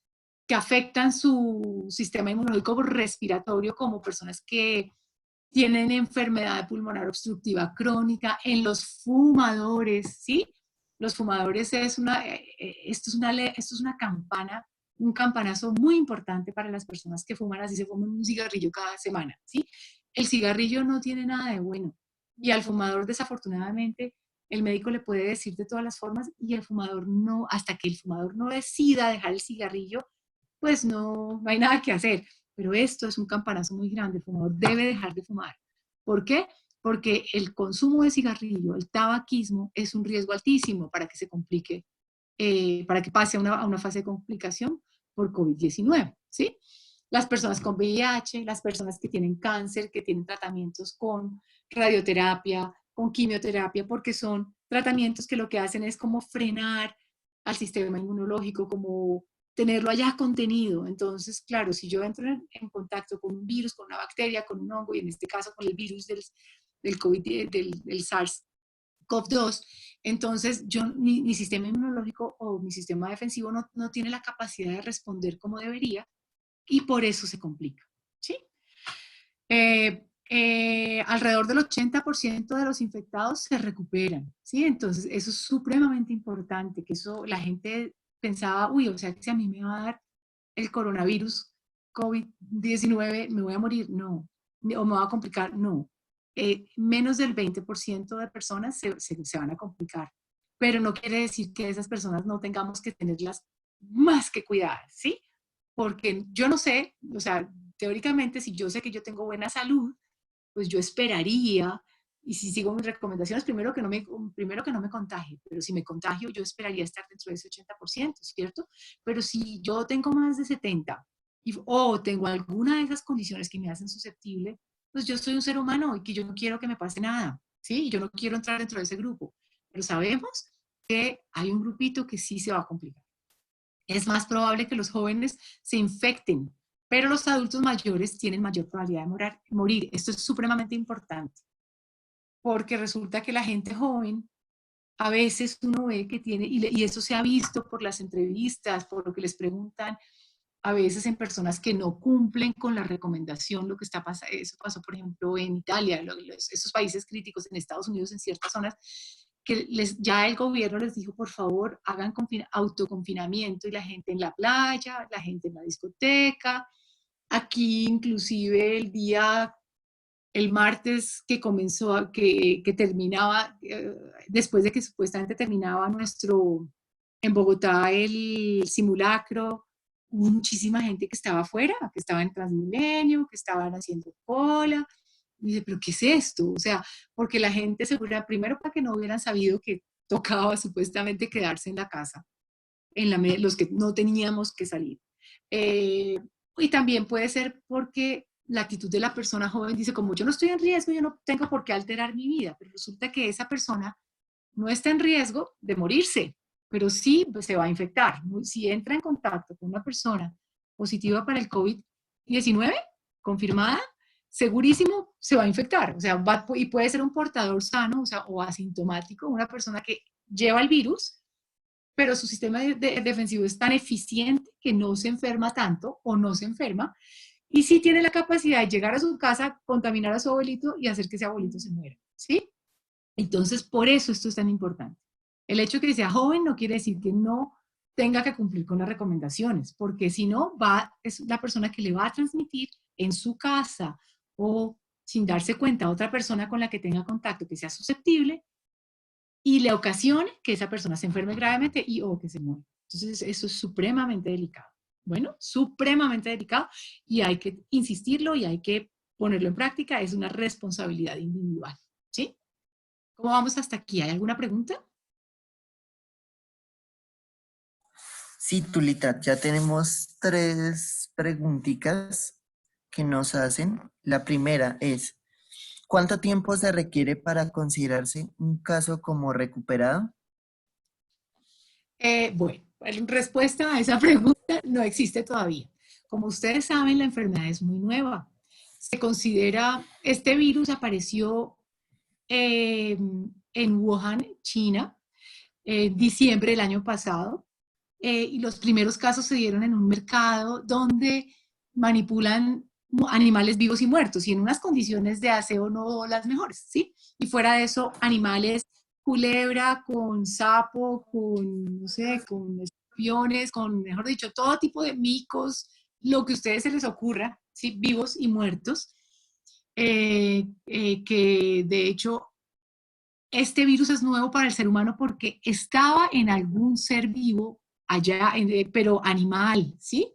que afectan su sistema inmunológico respiratorio, como personas que tienen enfermedad pulmonar obstructiva crónica, en los fumadores, ¿sí? Los fumadores esto es una campana, un campanazo muy importante para las personas que fuman, así se fuman un cigarrillo cada semana, ¿sí? El cigarrillo no tiene nada de bueno y al fumador desafortunadamente el médico le puede decir de todas las formas y el fumador no, hasta que el fumador no decida dejar el cigarrillo, pues no hay nada que hacer. Pero esto es un campanazo muy grande, el fumador debe dejar de fumar. ¿Por qué? Porque el consumo de cigarrillo, el tabaquismo, es un riesgo altísimo para que se complique, para que pase a una fase de complicación por COVID-19, ¿sí? Las personas con VIH, las personas que tienen cáncer, que tienen tratamientos con radioterapia, con quimioterapia, porque son tratamientos que lo que hacen es como frenar al sistema inmunológico, como tenerlo allá contenido. Entonces, claro, si yo entro en contacto con un virus, con una bacteria, con un hongo, y en este caso con el virus del COVID, del SARS-CoV-2, entonces mi sistema inmunológico o mi sistema defensivo no tiene la capacidad de responder como debería y por eso se complica, ¿sí? Alrededor del 80% de los infectados se recuperan, ¿sí? Entonces, eso es supremamente importante, que eso la gente pensaba, uy, o sea, que si a mí me va a dar el coronavirus COVID-19, me voy a morir, no, o me va a complicar, no. Menos del 20% de personas se van a complicar, pero no quiere decir que esas personas no tengamos que tenerlas más que cuidadas, ¿sí? Porque yo no sé, o sea, teóricamente, si yo sé que yo tengo buena salud, pues yo esperaría, y si sigo mis recomendaciones, primero que no me contagie, pero si me contagio, yo esperaría estar dentro de ese 80%, ¿cierto? Pero si yo tengo más de 70 o tengo alguna de esas condiciones que me hacen susceptible, pues yo soy un ser humano y que yo no quiero que me pase nada, ¿sí? Yo no quiero entrar dentro de ese grupo, pero sabemos que hay un grupito que sí se va a complicar. Es más probable que los jóvenes se infecten, pero los adultos mayores tienen mayor probabilidad de morir. Esto es supremamente importante, porque resulta que la gente joven, a veces uno ve que tiene, y eso se ha visto por las entrevistas, por lo que les preguntan, a veces en personas que no cumplen con la recomendación, lo que está pasando, eso pasó por ejemplo en Italia, esos países críticos, en Estados Unidos, en ciertas zonas, que ya el gobierno les dijo, por favor, hagan autoconfinamiento y la gente en la playa, la gente en la discoteca. Aquí inclusive el martes que comenzó, que terminaba, después de que supuestamente terminaba en Bogotá el simulacro hubo muchísima gente que estaba afuera, que estaba en Transmilenio, que estaban haciendo cola. Y dice, ¿pero qué es esto? O sea, porque la gente segura, primero para que no hubieran sabido que tocaba supuestamente quedarse en la casa, los que no teníamos que salir. Eh, y también puede ser porque la actitud de la persona joven dice, como yo no estoy en riesgo, yo no tengo por qué alterar mi vida, pero resulta que esa persona no está en riesgo de morirse, pero sí pues, se va a infectar. Si entra en contacto con una persona positiva para el COVID-19, confirmada, segurísimo se va a infectar. O sea, y puede ser un portador sano, o sea, o asintomático, una persona que lleva el virus, pero su sistema defensivo es tan eficiente que no se enferma tanto o no se enferma, y sí tiene la capacidad de llegar a su casa, contaminar a su abuelito y hacer que ese abuelito se muera, ¿sí? Entonces, por eso esto es tan importante. El hecho de que sea joven no quiere decir que no tenga que cumplir con las recomendaciones, porque si no, es la persona que le va a transmitir en su casa o sin darse cuenta a otra persona con la que tenga contacto que sea susceptible y le ocasione que esa persona se enferme gravemente y o que se muera. Entonces, eso es supremamente delicado. Bueno, supremamente delicado y hay que insistirlo y hay que ponerlo en práctica. Es una responsabilidad individual, ¿sí? ¿Cómo vamos hasta aquí? ¿Hay alguna pregunta? Sí, Tulita, ya tenemos 3 preguntitas que nos hacen. La primera es, ¿cuánto tiempo se requiere para considerarse un caso como recuperado? Bueno, en respuesta a esa pregunta no existe todavía. Como ustedes saben, la enfermedad es muy nueva. Se considera, este virus apareció en Wuhan, China, en diciembre del año pasado, y los primeros casos se dieron en un mercado donde manipulan animales vivos y muertos y en unas condiciones de aseo no las mejores, ¿sí? Y fuera de eso, animales culebra, con sapo, con, no sé, con escorpiones, con, mejor dicho, todo tipo de micos, lo que a ustedes se les ocurra, ¿sí? Vivos y muertos, que de hecho este virus es nuevo para el ser humano porque estaba en algún ser vivo allá, pero animal, ¿sí?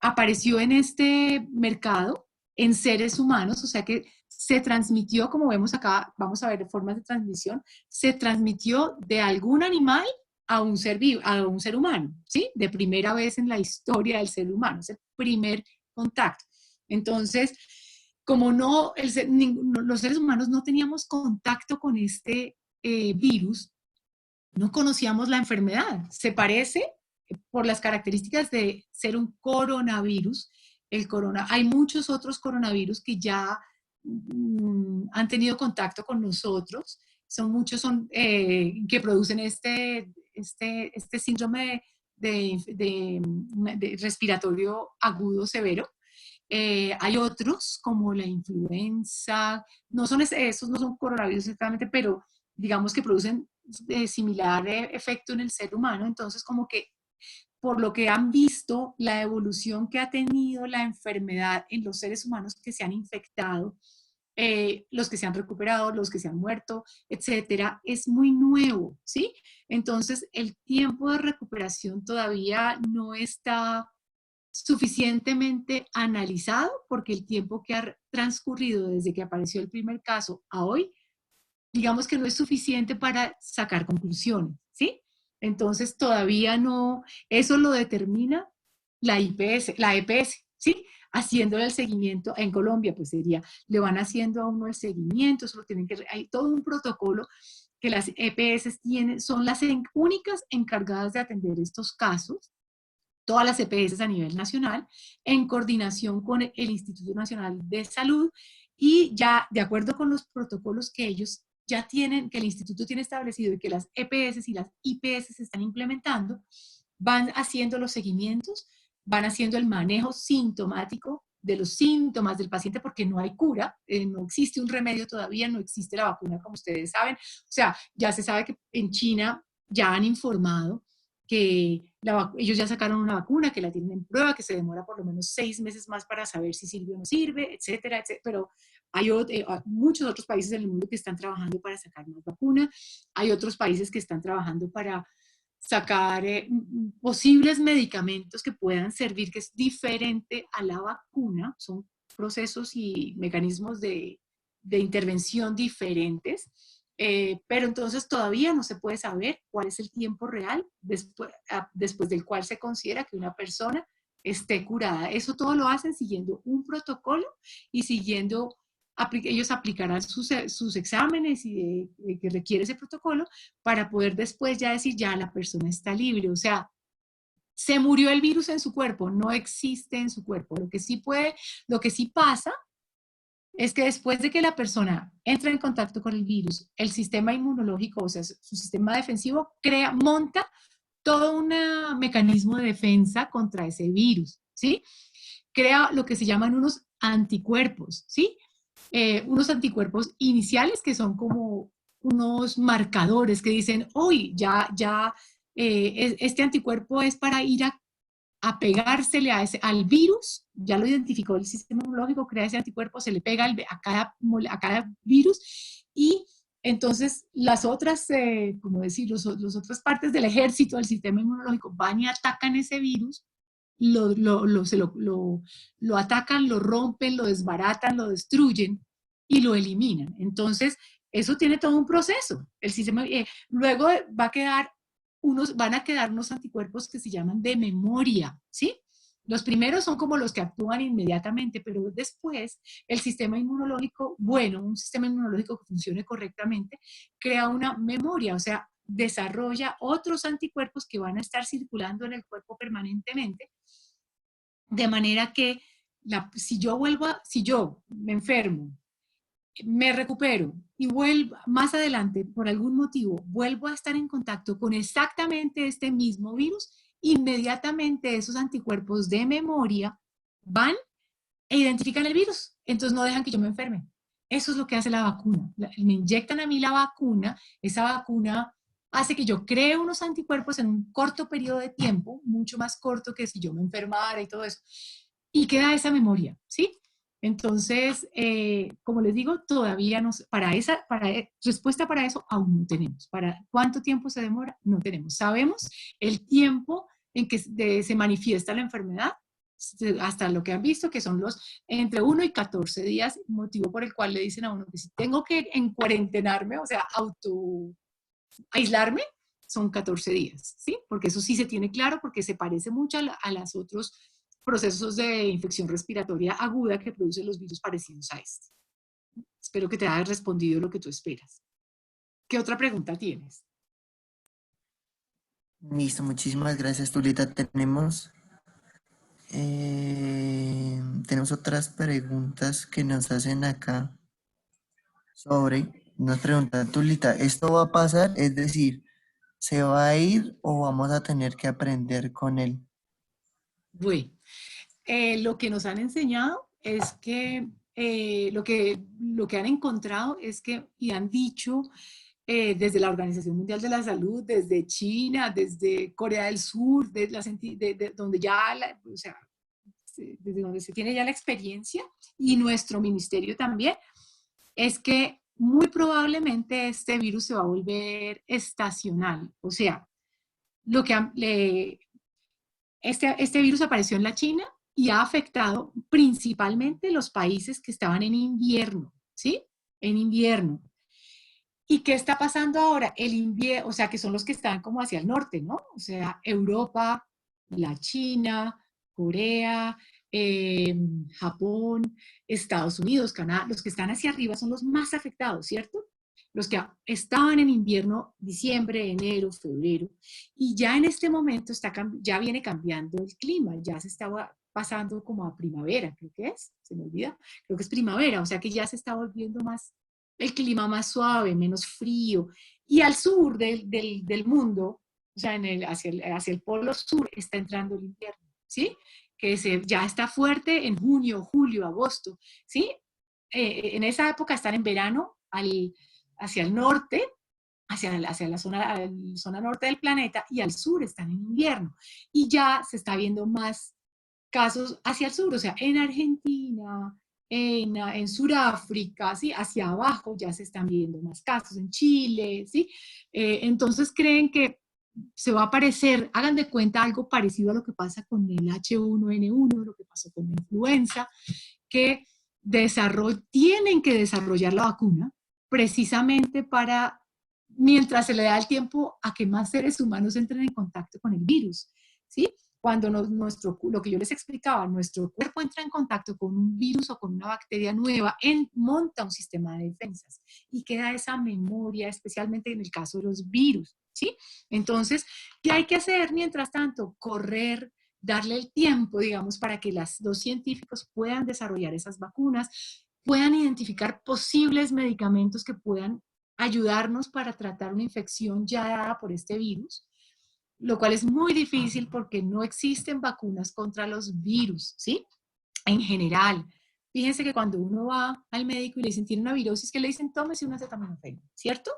Apareció en este mercado en seres humanos, o sea que se transmitió, como vemos acá, vamos a ver formas de transmisión, se transmitió de algún animal a un ser vivo, a un ser humano, ¿sí? De primera vez en la historia del ser humano, es el primer contacto. Entonces, como los seres humanos no teníamos contacto con este virus, no conocíamos la enfermedad. Se parece por las características de ser un coronavirus. Hay muchos otros coronavirus que ya han tenido contacto con nosotros. Que producen este síndrome de respiratorio agudo severo. Hay otros como la influenza, esos no son coronavirus exactamente, pero digamos que producen similar efecto en el ser humano. Entonces, como que por lo que han visto, la evolución que ha tenido la enfermedad en los seres humanos que se han infectado, los que se han recuperado, los que se han muerto, etcétera, es muy nuevo, ¿sí? Entonces, el tiempo de recuperación todavía no está suficientemente analizado porque el tiempo que ha transcurrido desde que apareció el primer caso a hoy, digamos que no es suficiente para sacar conclusiones, ¿sí? Entonces todavía no, eso lo determina la EPS, ¿sí? Haciéndole el seguimiento, en Colombia pues sería, le van haciendo a uno el seguimiento, hay todo un protocolo que las EPS tienen, son las únicas encargadas de atender estos casos, todas las EPS a nivel nacional, en coordinación con el Instituto Nacional de Salud y ya de acuerdo con los protocolos que ellos ya tienen, que el instituto tiene establecido y que las EPS y las IPS se están implementando, van haciendo los seguimientos, van haciendo el manejo sintomático de los síntomas del paciente porque no hay cura, no existe un remedio todavía, no existe la vacuna como ustedes saben. O sea, ya se sabe que en China ya han informado que ellos ya sacaron una vacuna, que la tienen en prueba, que se demora por lo menos 6 meses más para saber si sirve o no sirve, etcétera, etcétera. Pero hay muchos otros países en el mundo que están trabajando para sacar más vacuna. Hay otros países que están trabajando para sacar posibles medicamentos que puedan servir, que es diferente a la vacuna, son procesos y mecanismos de intervención diferentes, pero entonces todavía no se puede saber cuál es el tiempo real después del cual se considera que una persona esté curada. Eso todo lo hacen siguiendo un protocolo y siguiendo, ellos aplicarán sus exámenes y que requiere ese protocolo para poder después ya decir, ya la persona está libre. O sea, se murió el virus en su cuerpo, no existe en su cuerpo. Lo que sí pasa es que después de que la persona entra en contacto con el virus, el sistema inmunológico, o sea, su sistema defensivo, monta todo un mecanismo de defensa contra ese virus, ¿sí? Crea lo que se llaman unos anticuerpos, ¿sí? Unos anticuerpos iniciales que son como unos marcadores que dicen, hoy este anticuerpo es para ir a pegársele al virus, ya lo identificó el sistema inmunológico, crea ese anticuerpo, se le pega a cada virus y entonces las otras, como decir, las otras partes del ejército del sistema inmunológico van y atacan ese virus, lo atacan, lo rompen, lo desbaratan, lo destruyen y lo eliminan. Entonces, eso tiene todo un proceso. El sistema, luego van a quedar unos anticuerpos que se llaman de memoria, ¿sí? Los primeros son como los que actúan inmediatamente, pero después el sistema inmunológico, bueno, un sistema inmunológico que funcione correctamente, crea una memoria, o sea, desarrolla otros anticuerpos que van a estar circulando en el cuerpo permanentemente, de manera que si yo me enfermo, me recupero y vuelvo más adelante, por algún motivo, vuelvo a estar en contacto con exactamente este mismo virus, inmediatamente esos anticuerpos de memoria van e identifican el virus. Entonces no dejan que yo me enferme. Eso es lo que hace la vacuna. Me inyectan a mí la vacuna, esa vacuna hace que yo cree unos anticuerpos en un corto periodo de tiempo, mucho más corto que si yo me enfermara y todo eso. Y queda esa memoria, ¿sí? Entonces, como les digo, todavía no, respuesta para eso aún no tenemos. ¿Para cuánto tiempo se demora? No tenemos. Sabemos el tiempo en que se manifiesta la enfermedad, hasta lo que han visto, que son los entre 1 y 14 días, motivo por el cual le dicen a uno que si tengo que en cuarentenarme, o sea, aislarme, son 14 días, ¿sí? Porque eso sí se tiene claro, porque se parece mucho a los otros procesos de infección respiratoria aguda que producen los virus parecidos a este. Espero que te haya respondido lo que tú esperas. ¿Qué otra pregunta tienes? Listo, muchísimas gracias, Tulita. Tenemos otras preguntas que nos hacen acá nos preguntan, Tulita, ¿esto va a pasar? Es decir, ¿se va a ir o vamos a tener que aprender con él? Bueno, lo que nos han enseñado es que lo que han encontrado es que, y han dicho desde la Organización Mundial de la Salud, desde China, desde Corea del Sur, donde ya, o sea, desde donde se tiene ya la experiencia, y nuestro ministerio también, es que muy probablemente este virus se va a volver estacional. O sea, este virus apareció en la China y ha afectado principalmente los países que estaban en invierno, ¿sí? En invierno. ¿Y qué está pasando ahora? El invierno, o sea, que son los que están como hacia el norte, ¿no? O sea, Europa, la China, Corea, Japón, Estados Unidos, Canadá, los que están hacia arriba son los más afectados, ¿cierto? Los que estaban en invierno, diciembre, enero, febrero, y ya en este momento ya viene cambiando el clima, ya se estaba pasando como a primavera, creo que es, se me olvida, creo que es primavera, o sea que ya se está volviendo más el clima más suave, menos frío. Y al sur del mundo, o sea, hacia el polo sur, está entrando el invierno, ¿sí? Que ya está fuerte en junio, julio, agosto, ¿sí? En esa época están en verano hacia el norte, hacia la zona norte del planeta, y al sur están en invierno. Y ya se está viendo más casos hacia el sur, o sea, en Argentina, en Sudáfrica, ¿sí? Hacia abajo ya se están viendo más casos, en Chile, ¿sí? Entonces creen que se va a aparecer, hagan de cuenta algo parecido a lo que pasa con el H1N1, lo que pasó con la influenza, que tienen que desarrollar la vacuna precisamente para, mientras se le da el tiempo a que más seres humanos entren en contacto con el virus, ¿sí? Cuando lo que yo les explicaba, nuestro cuerpo entra en contacto con un virus o con una bacteria nueva, monta un sistema de defensas y queda esa memoria, especialmente en el caso de los virus, ¿sí? Entonces, ¿qué hay que hacer mientras tanto? Correr, darle el tiempo, digamos, para que los científicos puedan desarrollar esas vacunas, puedan identificar posibles medicamentos que puedan ayudarnos para tratar una infección ya dada por este virus, lo cual es muy difícil porque no existen vacunas contra los virus, ¿sí? En general. Fíjense que cuando uno va al médico y le dicen, tiene una virosis, que le dicen, tómese una acetaminofén, ¿cierto?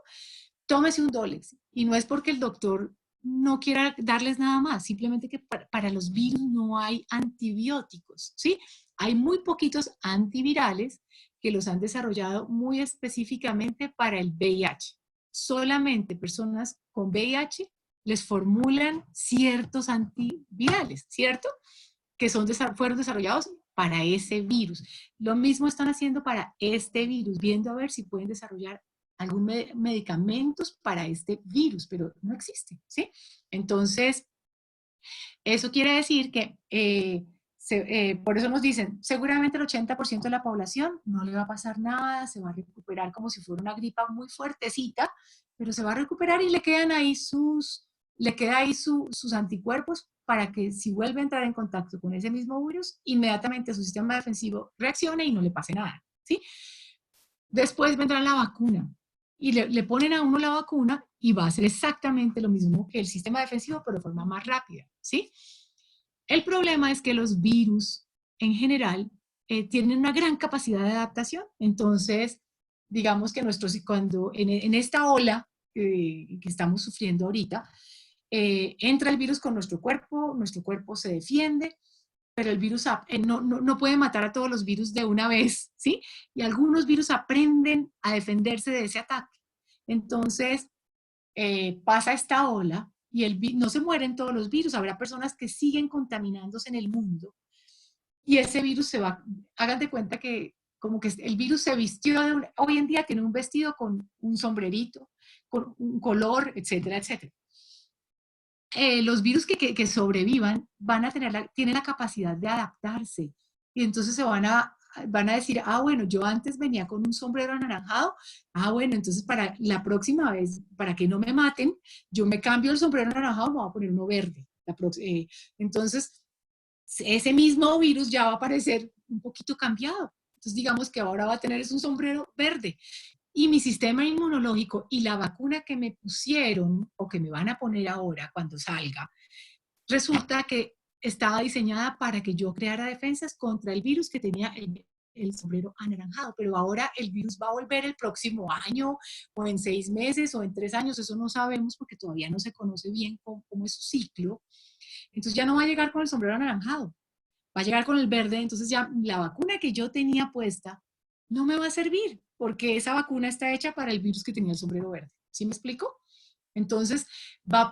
Tómese un Dolex. Y no es porque el doctor no quiera darles nada más, simplemente que para los virus no hay antibióticos, ¿sí? Hay muy poquitos antivirales que los han desarrollado muy específicamente para el VIH. Solamente personas con VIH les formulan ciertos antivirales, ¿cierto? Que fueron desarrollados para ese virus. Lo mismo están haciendo para este virus, viendo a ver si pueden desarrollar algún medicamentos para este virus, pero no existe, ¿sí? Entonces, eso quiere decir que, por eso nos dicen, seguramente el 80% de la población no le va a pasar nada, se va a recuperar como si fuera una gripa muy fuertecita, pero se va a recuperar y le quedan ahí sus anticuerpos para que si vuelve a entrar en contacto con ese mismo virus, inmediatamente su sistema defensivo reaccione y no le pase nada, ¿sí? Después vendrá la vacuna y le ponen a uno la vacuna y va a ser exactamente lo mismo que el sistema defensivo, pero de forma más rápida, ¿sí? El problema es que los virus en general tienen una gran capacidad de adaptación. Entonces, digamos que cuando en esta ola que estamos sufriendo ahorita, entra el virus con nuestro cuerpo se defiende, pero el virus no puede matar a todos los virus de una vez, ¿sí? Y algunos virus aprenden a defenderse de ese ataque. Entonces, pasa esta ola y no se mueren todos los virus, habrá personas que siguen contaminándose en el mundo y ese virus hagan de cuenta que como que el virus se vistió, hoy en día tiene un vestido con un sombrerito, con un color, etcétera, etcétera. Los virus que sobrevivan tienen la capacidad de adaptarse y entonces van a decir, bueno, yo antes venía con un sombrero anaranjado, bueno, entonces para la próxima vez, para que no me maten, yo me cambio el sombrero anaranjado, me voy a poner uno verde. Entonces, ese mismo virus ya va a aparecer un poquito cambiado. Entonces, digamos que ahora va a tener un sombrero verde. Y mi sistema inmunológico y la vacuna que me pusieron o que me van a poner ahora cuando salga, resulta que estaba diseñada para que yo creara defensas contra el virus que tenía el sombrero anaranjado, pero ahora el virus va a volver el próximo año o en 6 meses o en 3 años, eso no sabemos porque todavía no se conoce bien cómo es su ciclo. Entonces ya no va a llegar con el sombrero anaranjado, va a llegar con el verde, entonces ya la vacuna que yo tenía puesta no me va a servir, porque esa vacuna está hecha para el virus que tenía el sombrero verde. ¿Sí me explico? Entonces,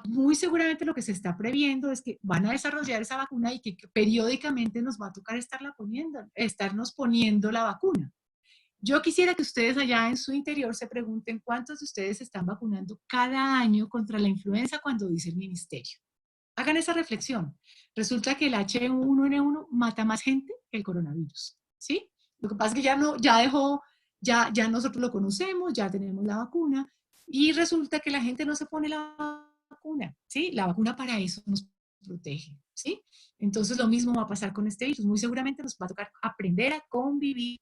muy seguramente lo que se está previendo es que van a desarrollar esa vacuna y que periódicamente nos va a tocar estarnos poniendo la vacuna. Yo quisiera que ustedes allá en su interior se pregunten cuántos de ustedes se están vacunando cada año contra la influenza cuando dice el ministerio. Hagan esa reflexión. Resulta que el H1N1 mata más gente que el coronavirus, ¿sí? Lo que pasa es que ya nosotros lo conocemos, ya tenemos la vacuna, y resulta que la gente no se pone la vacuna, ¿sí? La vacuna para eso nos protege, ¿sí? Entonces lo mismo va a pasar con este virus. Muy seguramente nos va a tocar aprender a convivir,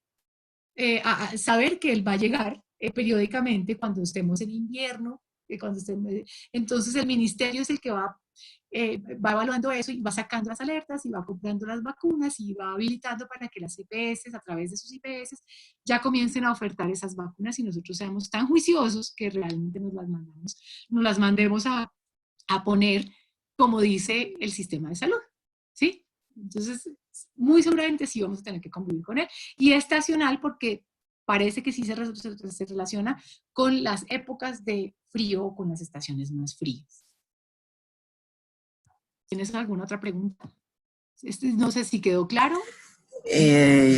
a saber que él va a llegar periódicamente cuando estemos en invierno, entonces el ministerio es el que va evaluando eso y va sacando las alertas y va comprando las vacunas y va habilitando para que las EPS, a través de sus IPS, ya comiencen a ofertar esas vacunas y nosotros seamos tan juiciosos que realmente nos las mandemos a poner como dice el sistema de salud, ¿sí? Entonces, muy seguramente sí vamos a tener que convivir con él. Y estacional porque parece que sí se relaciona con las épocas de frío o con las estaciones más frías. ¿Tienes alguna otra pregunta? No sé si quedó claro.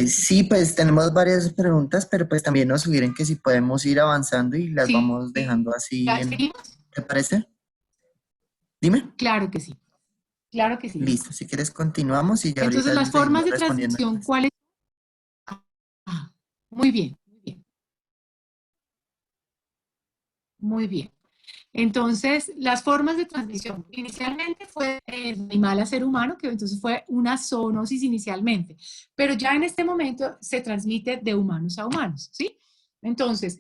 Sí, pues tenemos varias preguntas, pero pues también nos sugieren que si podemos ir avanzando y las Sí, vamos dejando así ¿ya en... seguimos? ¿Te parece? Dime. Claro que sí, claro que sí. Listo, si quieres continuamos y ya Entonces, ahorita las seguimos formas de respondiendo transmisión, encuestas. ¿cuáles? Ah, muy bien, muy bien, muy bien. Entonces, las formas de transmisión, inicialmente fue de animal a ser humano, que entonces fue una zoonosis inicialmente, pero ya en este momento se transmite de humanos a humanos, ¿sí? Entonces,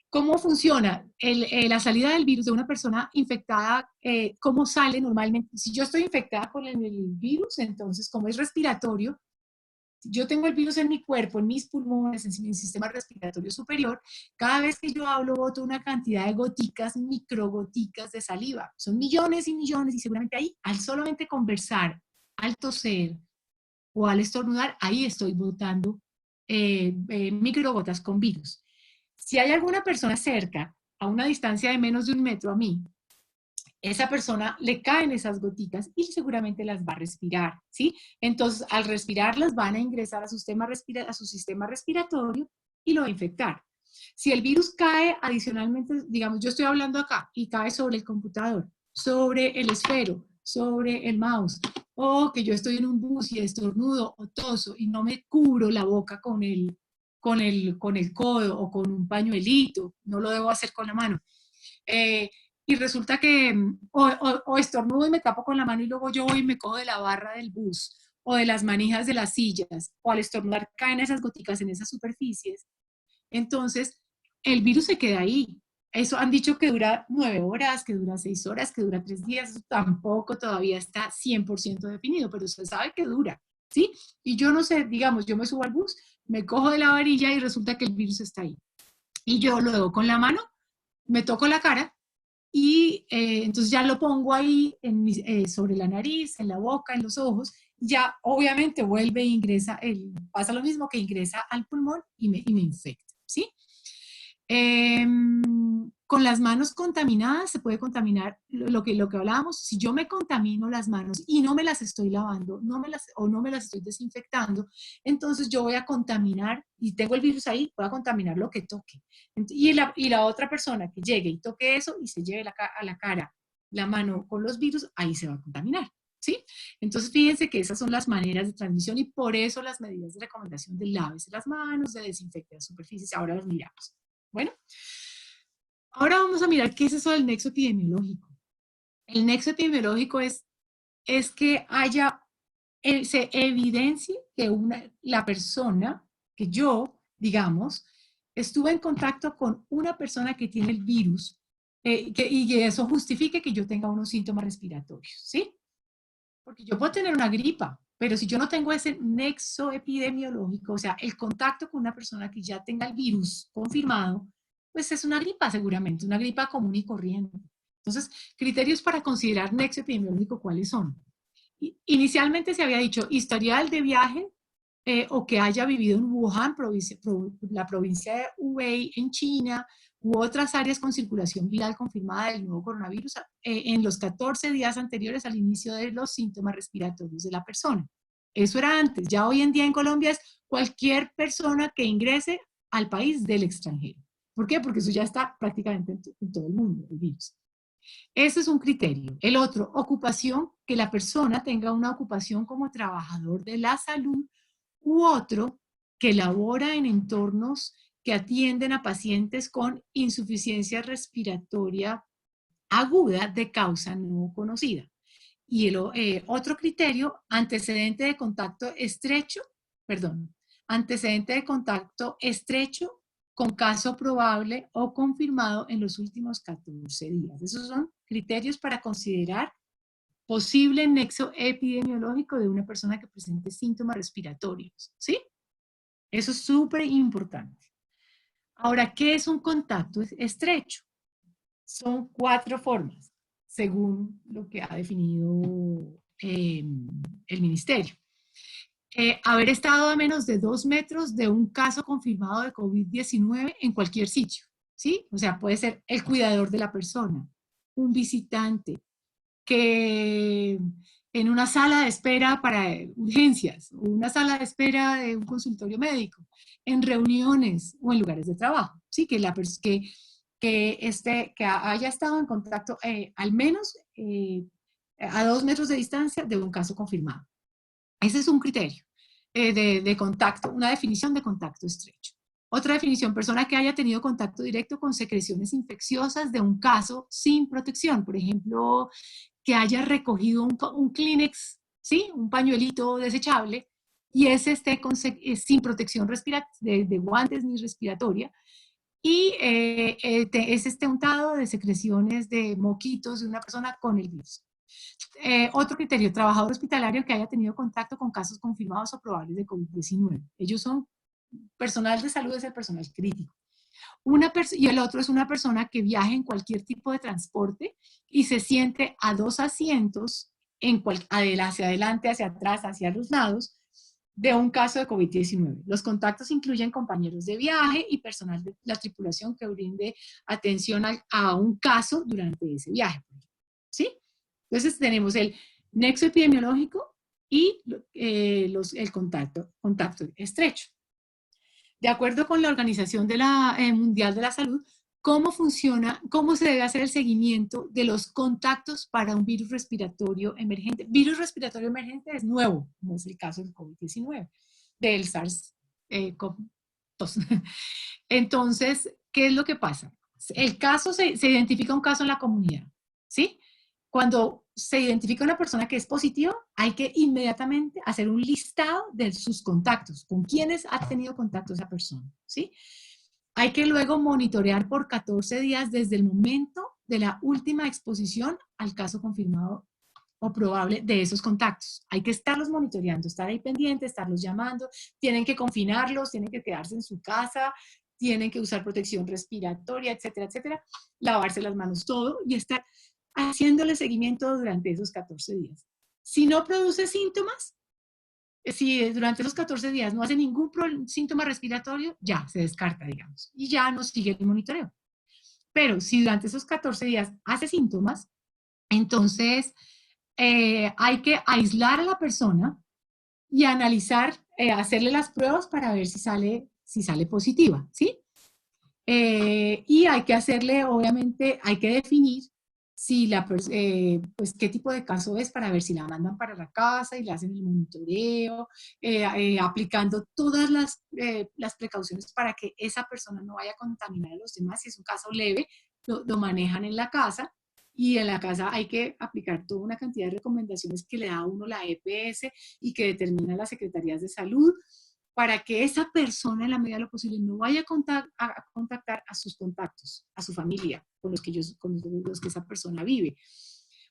¿cómo funciona la salida del virus de una persona infectada? ¿Cómo sale normalmente? Si yo estoy infectada con el virus, entonces, como es respiratorio, yo tengo el virus en mi cuerpo, en mis pulmones, en mi sistema respiratorio superior, cada vez que yo hablo boto una cantidad de goticas, microgoticas de saliva. Son millones y millones y seguramente ahí, al solamente conversar, al toser o al estornudar, ahí estoy botando microgotas con virus. Si hay alguna persona cerca, a una distancia de menos de 1 metro a mí, esa persona le caen esas gotitas y seguramente las va a respirar, ¿sí? Entonces, al respirarlas van a ingresar a su sistema respiratorio y lo va a infectar. Si el virus cae adicionalmente, digamos, yo estoy hablando acá y cae sobre el computador, sobre el esfero, sobre el mouse, o que yo estoy en un bus y estornudo o toso y no me cubro la boca con el codo o con un pañuelito, no lo debo hacer con la mano. Y resulta que o estornudo y me tapo con la mano y luego yo voy y me cojo de la barra del bus o de las manijas de las sillas, o al estornudar caen esas goticas en esas superficies, entonces el virus se queda ahí. Eso han dicho que dura 9 horas, que dura 6 horas, que dura 3 días, eso tampoco todavía está 100% definido, pero se sabe que dura, ¿sí? Y yo no sé, digamos, yo me subo al bus, me cojo de la varilla y resulta que el virus está ahí. Y yo luego con la mano me toco la cara y entonces ya lo pongo ahí sobre la nariz, en la boca, en los ojos, ya obviamente vuelve e ingresa, pasa lo mismo que ingresa al pulmón y me infecta, ¿sí? Con las manos contaminadas se puede contaminar lo que hablábamos. Si yo me contamino las manos y no me las estoy lavando, no me las estoy desinfectando, entonces yo voy a contaminar y tengo el virus ahí, voy a contaminar lo que toque. Y la otra persona que llegue y toque eso y se lleve a la cara la mano con los virus, ahí se va a contaminar, ¿sí? Entonces fíjense que esas son las maneras de transmisión y por eso las medidas de recomendación de lávese las manos, de desinfecte las superficies, ahora las miramos. Bueno, ahora vamos a mirar qué es eso del nexo epidemiológico. El nexo epidemiológico es que se evidencie que la persona, que yo, digamos, estuve en contacto con una persona que tiene el virus y que eso justifique que yo tenga unos síntomas respiratorios, ¿sí? Porque yo puedo tener una gripa, pero si yo no tengo ese nexo epidemiológico, o sea, el contacto con una persona que ya tenga el virus confirmado, pues es una gripa seguramente, una gripa común y corriente. Entonces, criterios para considerar nexo epidemiológico, ¿cuáles son? Inicialmente se había dicho historial de viaje o que haya vivido en Wuhan, la provincia de Hubei en China, u otras áreas con circulación viral confirmada del nuevo coronavirus en los 14 días anteriores al inicio de los síntomas respiratorios de la persona. Eso era antes. Ya hoy en día en Colombia es cualquier persona que ingrese al país del extranjero. ¿Por qué? Porque eso ya está prácticamente en todo el mundo, el virus. Ese es un criterio. El otro, ocupación, que la persona tenga una ocupación como trabajador de la salud, u otro, que labora en entornos que atienden a pacientes con insuficiencia respiratoria aguda de causa no conocida. Y el otro criterio, antecedente de contacto estrecho con caso probable o confirmado en los últimos 14 días. Esos son criterios para considerar posible nexo epidemiológico de una persona que presente síntomas respiratorios, ¿sí? Eso es súper importante. Ahora, ¿qué es un contacto estrecho? Son 4 formas, según lo que ha definido el ministerio. Haber estado a menos de 2 metros de un caso confirmado de COVID-19 en cualquier sitio, ¿sí? O sea, puede ser el cuidador de la persona, un visitante, que en una sala de espera para urgencias, o una sala de espera de un consultorio médico, en reuniones o en lugares de trabajo, ¿sí? Que haya estado en contacto al menos a 2 metros de distancia de un caso confirmado. Ese es un criterio de contacto, una definición de contacto estrecho. Otra definición, persona que haya tenido contacto directo con secreciones infecciosas de un caso sin protección. Por ejemplo, que haya recogido un Kleenex, ¿sí? Un pañuelito desechable, y ese esté sin protección de guantes ni respiratoria, y ese esté untado de secreciones de moquitos de una persona con el virus. Otro criterio, trabajador hospitalario que haya tenido contacto con casos confirmados o probables de COVID-19. Ellos son personal de salud, es el personal crítico. Y el otro es una persona que viaje en cualquier tipo de transporte y se siente a 2 asientos hacia adelante, hacia atrás, hacia los lados, de un caso de COVID-19. Los contactos incluyen compañeros de viaje y personal de la tripulación que brinde atención a un caso durante ese viaje. ¿Sí? Entonces tenemos el nexo epidemiológico y el contacto estrecho. De acuerdo con la Organización Mundial de la Salud, cómo funciona, cómo se debe hacer el seguimiento de los contactos para un virus respiratorio emergente. Virus respiratorio emergente es nuevo, no es el caso del COVID-19, del SARS-CoV-2. Entonces, ¿qué es lo que pasa? El caso se identifica un caso en la comunidad, ¿sí? Cuando se identifica una persona que es positiva, hay que inmediatamente hacer un listado de sus contactos, con quiénes ha tenido contacto esa persona, ¿sí? Hay que luego monitorear por 14 días desde el momento de la última exposición al caso confirmado o probable de esos contactos. Hay que estarlos monitoreando, estar ahí pendiente, estarlos llamando, tienen que confinarlos, tienen que quedarse en su casa, tienen que usar protección respiratoria, etcétera, etcétera, lavarse las manos, todo, y estar haciéndole seguimiento durante esos 14 días. Si no produce síntomas, si durante esos 14 días no hace ningún síntoma respiratorio, ya se descarta, digamos, y ya no sigue el monitoreo. Pero si durante esos 14 días hace síntomas, entonces hay que aislar a la persona y analizar, hacerle las pruebas para ver si sale positiva, ¿sí? Y hay que hacerle, obviamente, hay que definir si pues qué tipo de caso es para ver si la mandan para la casa y le hacen el monitoreo, aplicando todas las precauciones para que esa persona no vaya a contaminar a los demás. Si es un caso leve, lo manejan en la casa, y en la casa hay que aplicar toda una cantidad de recomendaciones que le da a uno la EPS y que determina las secretarías de salud, para que esa persona en la medida de lo posible no vaya a contactar a sus contactos, a su familia, con los que esa persona vive.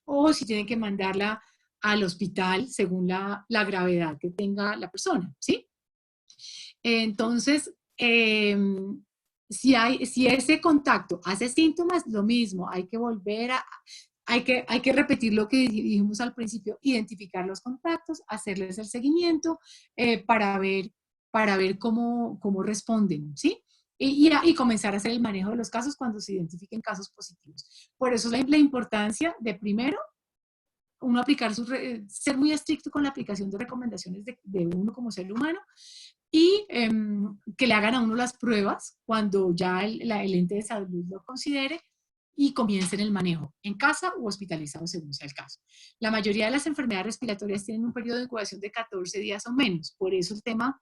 O si tienen que mandarla al hospital según la gravedad que tenga la persona, ¿sí? Entonces, si ese contacto hace síntomas, lo mismo, hay que hay que repetir lo que dijimos al principio, identificar los contactos, hacerles el seguimiento para ver cómo responden, ¿sí? Y comenzar a hacer el manejo de los casos cuando se identifiquen casos positivos. Por eso la importancia de, primero, uno ser muy estricto con la aplicación de recomendaciones de uno como ser humano, y que le hagan a uno las pruebas cuando ya el ente de salud lo considere, y comiencen el manejo en casa u hospitalizado según sea el caso. La mayoría de las enfermedades respiratorias tienen un periodo de incubación de 14 días o menos, por eso el tema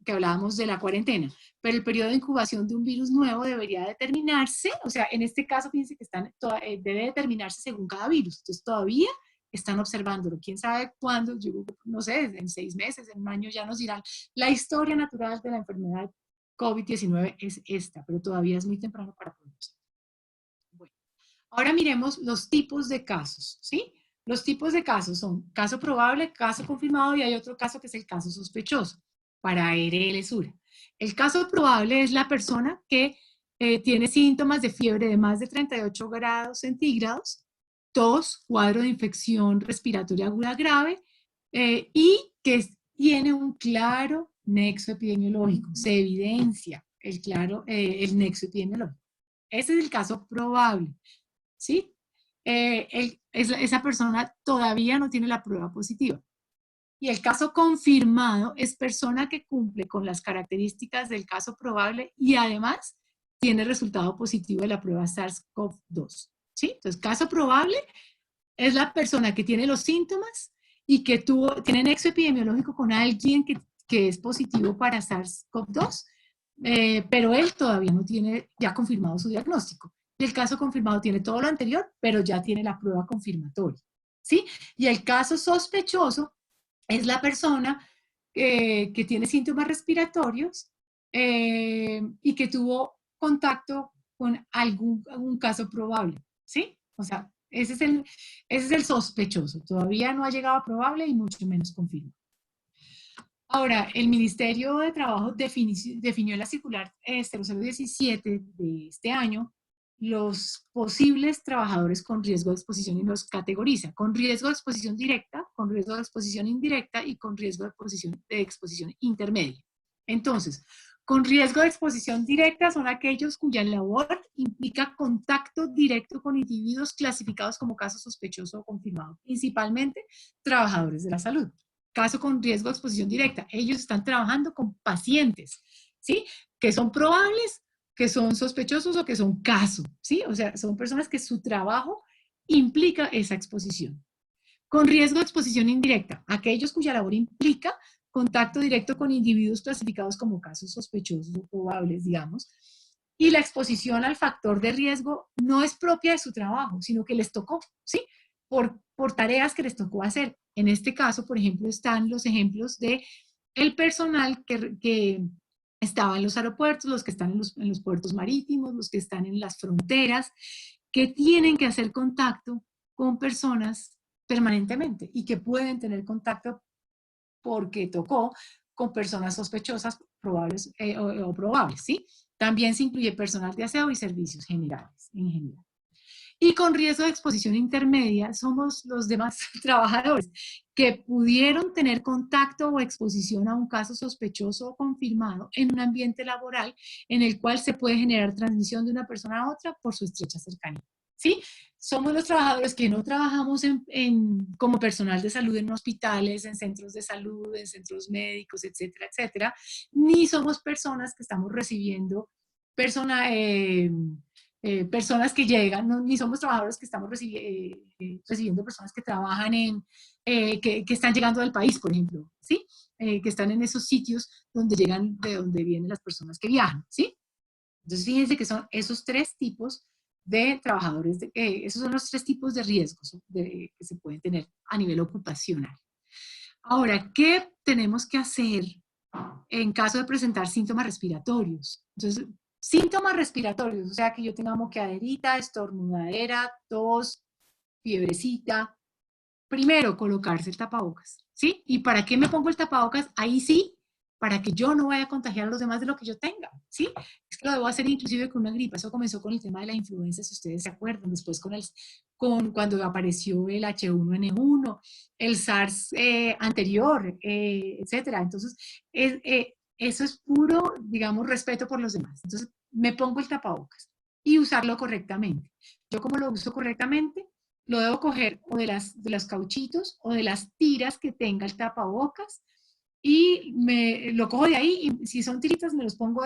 que hablábamos de la cuarentena, pero el periodo de incubación de un virus nuevo debería determinarse, o sea, en este caso fíjense que debe determinarse según cada virus, entonces todavía están observándolo, quién sabe cuándo, yo no sé, en 6 meses, en un año ya nos dirán. La historia natural de la enfermedad COVID-19 es esta, pero todavía es muy temprano para pronunciar. Bueno, ahora miremos los tipos de casos, ¿sí? Los tipos de casos son caso probable, caso confirmado, y hay otro caso que es el caso sospechoso para ARL-Sura. El caso probable es la persona que tiene síntomas de fiebre de más de 38 grados centígrados, tos, cuadro de infección respiratoria aguda grave, y que tiene un claro nexo epidemiológico. Se evidencia el nexo epidemiológico. Ese es el caso probable, ¿sí? esa persona todavía no tiene la prueba positiva. Y el caso confirmado es persona que cumple con las características del caso probable y además tiene resultado positivo de la prueba SARS-CoV-2. ¿Sí? Entonces, caso probable es la persona que tiene los síntomas y que tiene nexo epidemiológico con alguien que es positivo para SARS-CoV-2, pero él todavía no tiene ya confirmado su diagnóstico. Y el caso confirmado tiene todo lo anterior, pero ya tiene la prueba confirmatoria. ¿Sí? Y el caso sospechoso es la persona que tiene síntomas respiratorios y que tuvo contacto con algún caso probable, ¿sí? O sea, ese es el sospechoso. Todavía no ha llegado a probable y mucho menos confirmado. Ahora, el Ministerio de Trabajo definió en la circular 0017 de este año los posibles trabajadores con riesgo de exposición y los categoriza con riesgo de exposición directa, con riesgo de exposición indirecta y con riesgo de exposición intermedia. Entonces, con riesgo de exposición directa son aquellos cuya labor implica contacto directo con individuos clasificados como caso sospechoso o confirmado, principalmente trabajadores de la salud. Caso con riesgo de exposición directa, ellos están trabajando con pacientes, ¿sí? Que son probables, que son sospechosos o que son caso, ¿sí? O sea, son personas que su trabajo implica esa exposición. Con riesgo de exposición indirecta, aquellos cuya labor implica contacto directo con individuos clasificados como casos sospechosos o probables, digamos, y la exposición al factor de riesgo no es propia de su trabajo, sino que les tocó, ¿sí? Por tareas que les tocó hacer. En este caso, por ejemplo, están los ejemplos de el personal que estaba en los aeropuertos, los que están en los puertos marítimos, los que están en las fronteras, que tienen que hacer contacto con personas permanentemente y que pueden tener contacto porque tocó con personas sospechosas probables, o probables, ¿sí? También se incluye personal de aseo y servicios generales, en general. Y con riesgo de exposición intermedia somos los demás trabajadores que pudieron tener contacto o exposición a un caso sospechoso o confirmado en un ambiente laboral en el cual se puede generar transmisión de una persona a otra por su estrecha cercanía. ¿Sí? Somos los trabajadores que no trabajamos como personal de salud en hospitales, en centros de salud, en centros médicos, etcétera, etcétera, ni somos personas que estamos recibiendo personas que llegan, ni somos trabajadores que estamos recibiendo personas que trabajan que están llegando del país, por ejemplo, ¿sí? Que están en esos sitios donde llegan, de donde vienen las personas que viajan, ¿sí? Entonces, fíjense que son esos tres tipos de trabajadores, esos son los tres tipos de riesgos que se pueden tener a nivel ocupacional. Ahora, ¿qué tenemos que hacer en caso de presentar síntomas respiratorios? Entonces, síntomas respiratorios, o sea, que yo tenga moqueaderita, estornudadera, tos, fiebrecita. Primero, colocarse el tapabocas, ¿sí? ¿Y para qué me pongo el tapabocas? Ahí sí, para que yo no vaya a contagiar a los demás de lo que yo tenga, ¿sí? Es que lo debo hacer inclusive con una gripa. Eso comenzó con el tema de la influenza, si ustedes se acuerdan, después cuando apareció el H1N1, el SARS anterior, etcétera. Entonces, eso es puro, digamos, respeto por los demás. Entonces, me pongo el tapabocas y usarlo correctamente. Yo, como lo uso correctamente, lo debo coger o de los cauchitos o de las tiras que tenga el tapabocas y lo cojo de ahí y si son tiritas me los pongo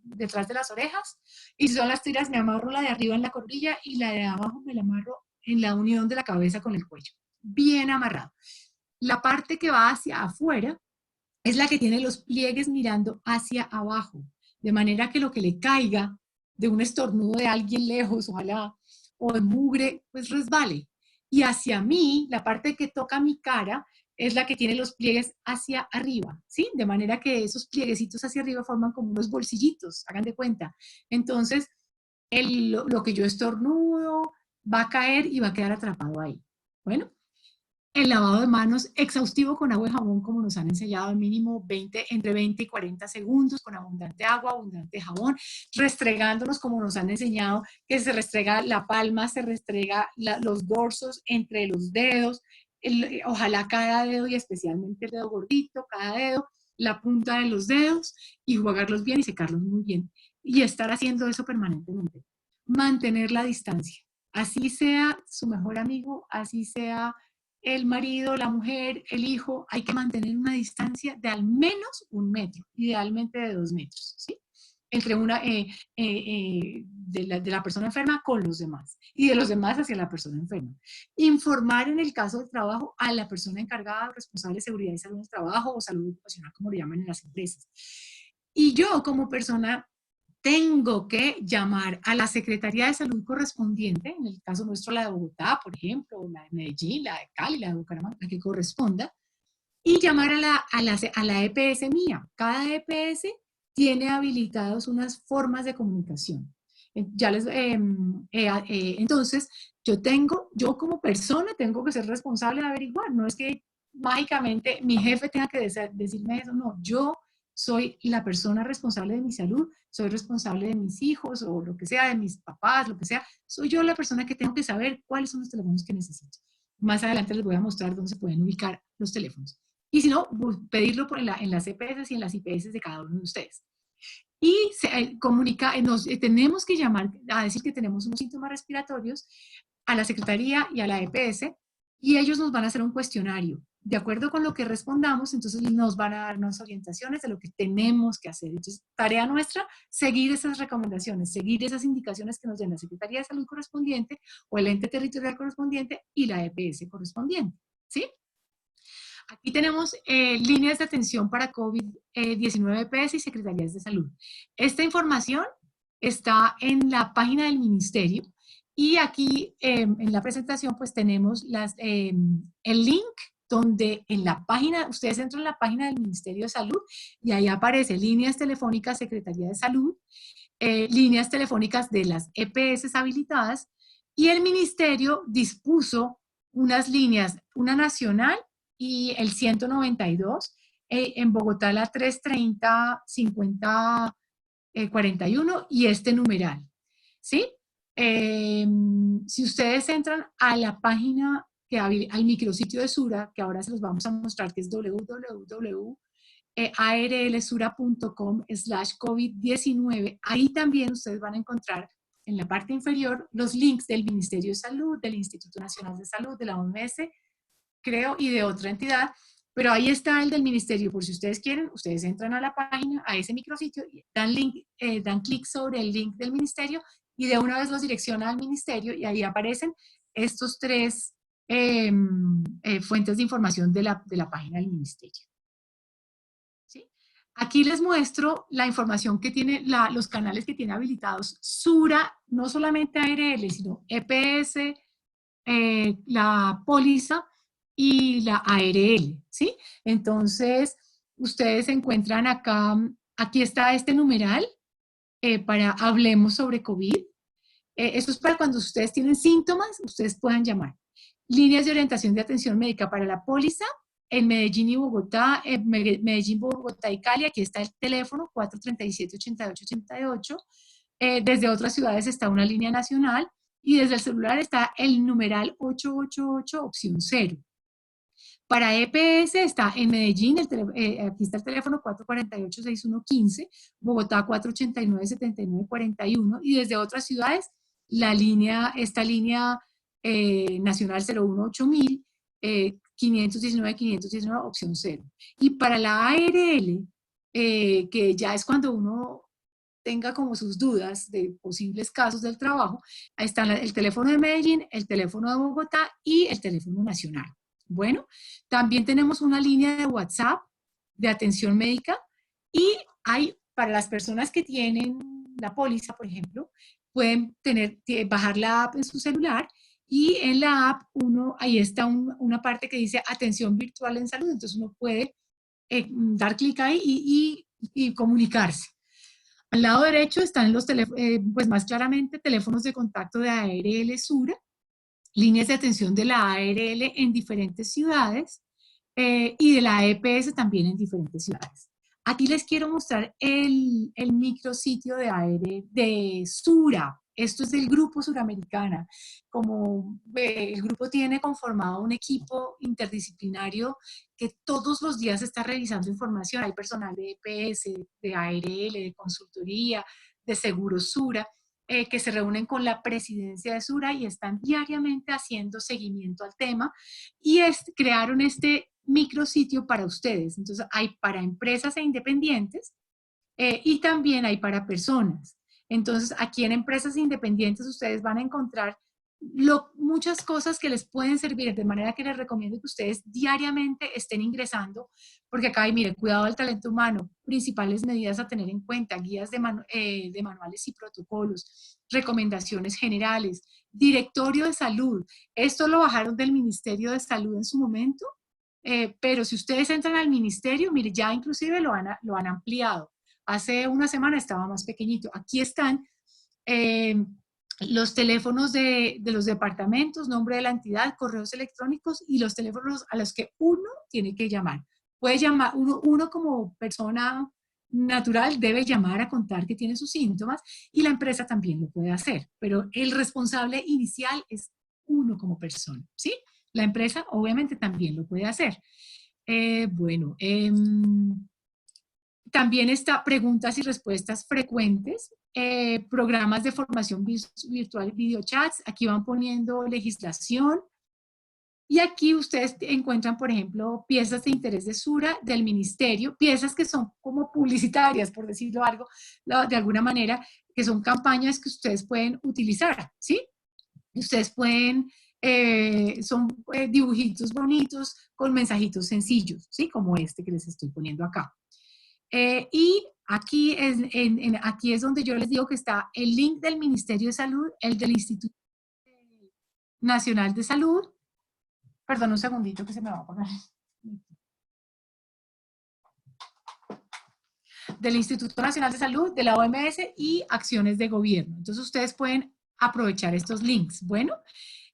detrás de las orejas y si son las tiras me amarro la de arriba en la corbilla y la de abajo me la amarro en la unión de la cabeza con el cuello, bien amarrado. La parte que va hacia afuera es la que tiene los pliegues mirando hacia abajo, de manera que lo que le caiga de un estornudo de alguien lejos, ojalá, o de mugre, pues resbale. Y hacia mí, la parte que toca mi cara, es la que tiene los pliegues hacia arriba, ¿sí? De manera que esos plieguecitos hacia arriba forman como unos bolsillitos, hagan de cuenta. Entonces, lo que yo estornudo va a caer y va a quedar atrapado ahí. Bueno, el lavado de manos exhaustivo con agua y jabón, como nos han enseñado, mínimo entre 20 y 40 segundos, con abundante agua, abundante jabón, restregándonos como nos han enseñado, que se restrega la palma, se restrega los dorsos entre los dedos, ojalá cada dedo y especialmente el dedo gordito, cada dedo, la punta de los dedos y jugarlos bien y secarlos muy bien. Y estar haciendo eso permanentemente. Mantener la distancia. Así sea su mejor amigo, así sea el marido, la mujer, el hijo, hay que mantener una distancia de al menos 1 metro, idealmente de 2 metros, ¿sí? Entre de la persona enferma con los demás y de los demás hacia la persona enferma. Informar en el caso del trabajo a la persona encargada, responsable de seguridad y salud en el trabajo o salud ocupacional, como le llaman en las empresas. Y yo como persona tengo que llamar a la Secretaría de Salud correspondiente, en el caso nuestro la de Bogotá, por ejemplo, la de Medellín, la de Cali, la de Bucaramanga, la que corresponda, y llamar a la EPS mía. Cada EPS tiene habilitados unas formas de comunicación. Entonces, yo como persona tengo que ser responsable de averiguar, no es que mágicamente mi jefe tenga que decirme eso, no, yo soy la persona responsable de mi salud, soy responsable de mis hijos o lo que sea, de mis papás, lo que sea, soy yo la persona que tengo que saber cuáles son los teléfonos que necesito. Más adelante les voy a mostrar dónde se pueden ubicar los teléfonos. Y si no, pedirlo en las EPS y en las IPS de cada uno de ustedes. Y tenemos que llamar a decir que tenemos unos síntomas respiratorios a la Secretaría y a la EPS y ellos nos van a hacer un cuestionario. De acuerdo con lo que respondamos, entonces nos van a dar unas orientaciones de lo que tenemos que hacer. Entonces, tarea nuestra, seguir esas recomendaciones, seguir esas indicaciones que nos den la Secretaría de Salud correspondiente o el ente territorial correspondiente y la EPS correspondiente. ¿Sí? Aquí tenemos líneas de atención para COVID-19 EPS y Secretarías de Salud. Esta información está en la página del Ministerio y aquí en la presentación pues tenemos el link donde en la página, ustedes entran en la página del Ministerio de Salud y ahí aparece líneas telefónicas Secretaría de Salud, líneas telefónicas de las EPS habilitadas y el Ministerio dispuso unas líneas, una nacional y el 192, en Bogotá la 330-50-41 y este numeral, ¿sí? Si ustedes entran a la página, al micrositio de Sura, que ahora se los vamos a mostrar, que es www.arlsura.com/COVID-19, ahí también ustedes van a encontrar en la parte inferior los links del Ministerio de Salud, del Instituto Nacional de Salud, de la OMS, creo, y de otra entidad, pero ahí está el del ministerio, por si ustedes quieren, ustedes entran a la página, a ese micrositio, dan clic sobre el link del ministerio y de una vez los direcciona al ministerio y ahí aparecen estos tres fuentes de información de la página del ministerio. ¿Sí? Aquí les muestro la información que tiene, los canales que tiene habilitados Sura, no solamente ARL, sino EPS, la póliza y la ARL, ¿sí? Entonces, ustedes encuentran acá, aquí está este numeral para Hablemos sobre COVID. Eso es para cuando ustedes tienen síntomas, ustedes puedan llamar. Líneas de orientación de atención médica para la póliza en Medellín y Bogotá, Medellín, Bogotá y Cali, aquí está el teléfono 437-8888. Desde otras ciudades está una línea nacional y desde el celular está el numeral 888 opción 0. Para EPS está en Medellín, aquí está el teléfono 448-6115, Bogotá 489-7941 y desde otras ciudades esta línea nacional 018000, 519-519 opción 0. Y para la ARL, que ya es cuando uno tenga como sus dudas de posibles casos del trabajo, ahí está el teléfono de Medellín, el teléfono de Bogotá y el teléfono nacional. Bueno, también tenemos una línea de WhatsApp de atención médica y hay, para las personas que tienen la póliza, por ejemplo, pueden bajar la app en su celular y en la app ahí está una parte que dice atención virtual en salud, entonces uno puede dar clic ahí y comunicarse. Al lado derecho están los teléfonos, pues más claramente, teléfonos de contacto de ARL Sura, líneas de atención de la ARL en diferentes ciudades y de la EPS también en diferentes ciudades. Aquí les quiero mostrar el micrositio de Sura. Esto es del Grupo Suramericana. Como el grupo tiene conformado un equipo interdisciplinario que todos los días está revisando información. Hay personal de EPS, de ARL, de consultoría, de Seguro Sura. que se reúnen con la presidencia de Sura y están diariamente haciendo seguimiento al tema y crearon este micrositio para ustedes. Entonces hay para empresas e independientes y también hay para personas. Entonces aquí en empresas independientes ustedes van a encontrar muchas cosas que les pueden servir, de manera que les recomiendo que ustedes diariamente estén ingresando, porque acá hay, mire, cuidado del talento humano, principales medidas a tener en cuenta, guías de manuales y protocolos, recomendaciones generales, directorio de salud. Esto lo bajaron del Ministerio de Salud en su momento, pero si ustedes entran al ministerio, mire, ya inclusive lo han ampliado. Hace una semana estaba más pequeñito. Aquí están los teléfonos de los departamentos, nombre de la entidad, correos electrónicos y los teléfonos a los que uno tiene que llamar. Puede llamar, uno como persona natural debe llamar a contar que tiene sus síntomas y la empresa también lo puede hacer, pero el responsable inicial es uno como persona, ¿sí? La empresa obviamente también lo puede hacer. También está preguntas y respuestas frecuentes, programas de formación virtual, videochats, aquí van poniendo legislación, y aquí ustedes encuentran, por ejemplo, piezas de interés de Sura, del ministerio, piezas que son como publicitarias, por decirlo algo, de alguna manera, que son campañas que ustedes pueden utilizar, ¿sí? Ustedes pueden, son dibujitos bonitos con mensajitos sencillos, ¿sí? Como este que les estoy poniendo acá. Y aquí aquí es donde yo les digo que está el link del Ministerio de Salud, el del Instituto Nacional de Salud. Perdón, un segundito que se me va a poner. Del Instituto Nacional de Salud, de la OMS y acciones de gobierno. Entonces ustedes pueden aprovechar estos links. Bueno,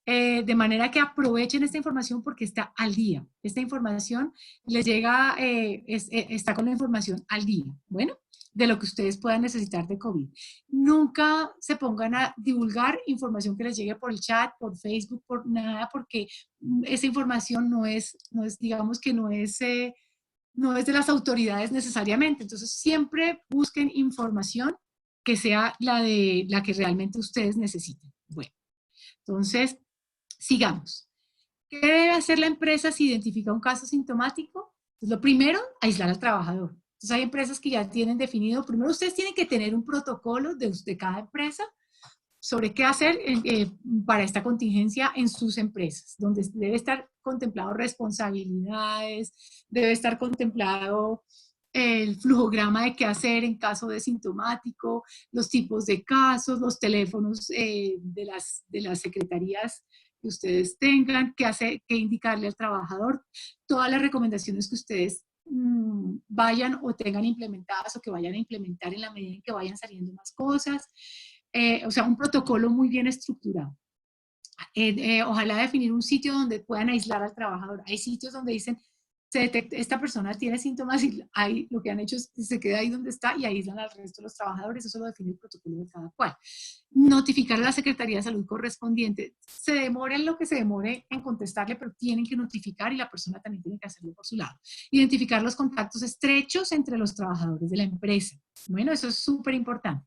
de manera que aprovechen esta información porque está al día. Esta información les llega, está con la información al día. Bueno, de lo que ustedes puedan necesitar de COVID. Nunca se pongan a divulgar información que les llegue por el chat, por Facebook, por nada, porque esa información no es digamos que no es de las autoridades necesariamente. Entonces, siempre busquen información que sea la que realmente ustedes necesiten. Bueno, entonces, sigamos. ¿Qué debe hacer la empresa si identifica un caso sintomático? Pues lo primero, aislar al trabajador. Entonces hay empresas que ya tienen definido, primero ustedes tienen que tener un protocolo de cada empresa sobre qué hacer para esta contingencia en sus empresas, donde debe estar contemplado responsabilidades, debe estar contemplado el flujograma de qué hacer en caso de sintomático, los tipos de casos, los teléfonos de las secretarías que ustedes tengan, qué indicarle al trabajador, todas las recomendaciones que ustedes vayan o tengan implementadas o que vayan a implementar en la medida en que vayan saliendo más cosas. O sea, un protocolo muy bien estructurado. Ojalá definir un sitio donde puedan aislar al trabajador. Hay sitios donde dicen, esta persona tiene síntomas y lo que han hecho es que se queda ahí donde está y aíslan al resto de los trabajadores. Eso lo define el protocolo de cada cual. Notificar a la Secretaría de Salud correspondiente. Se demore lo que se demore en contestarle, pero tienen que notificar y la persona también tiene que hacerlo por su lado. Identificar los contactos estrechos entre los trabajadores de la empresa. Bueno, eso es súper importante.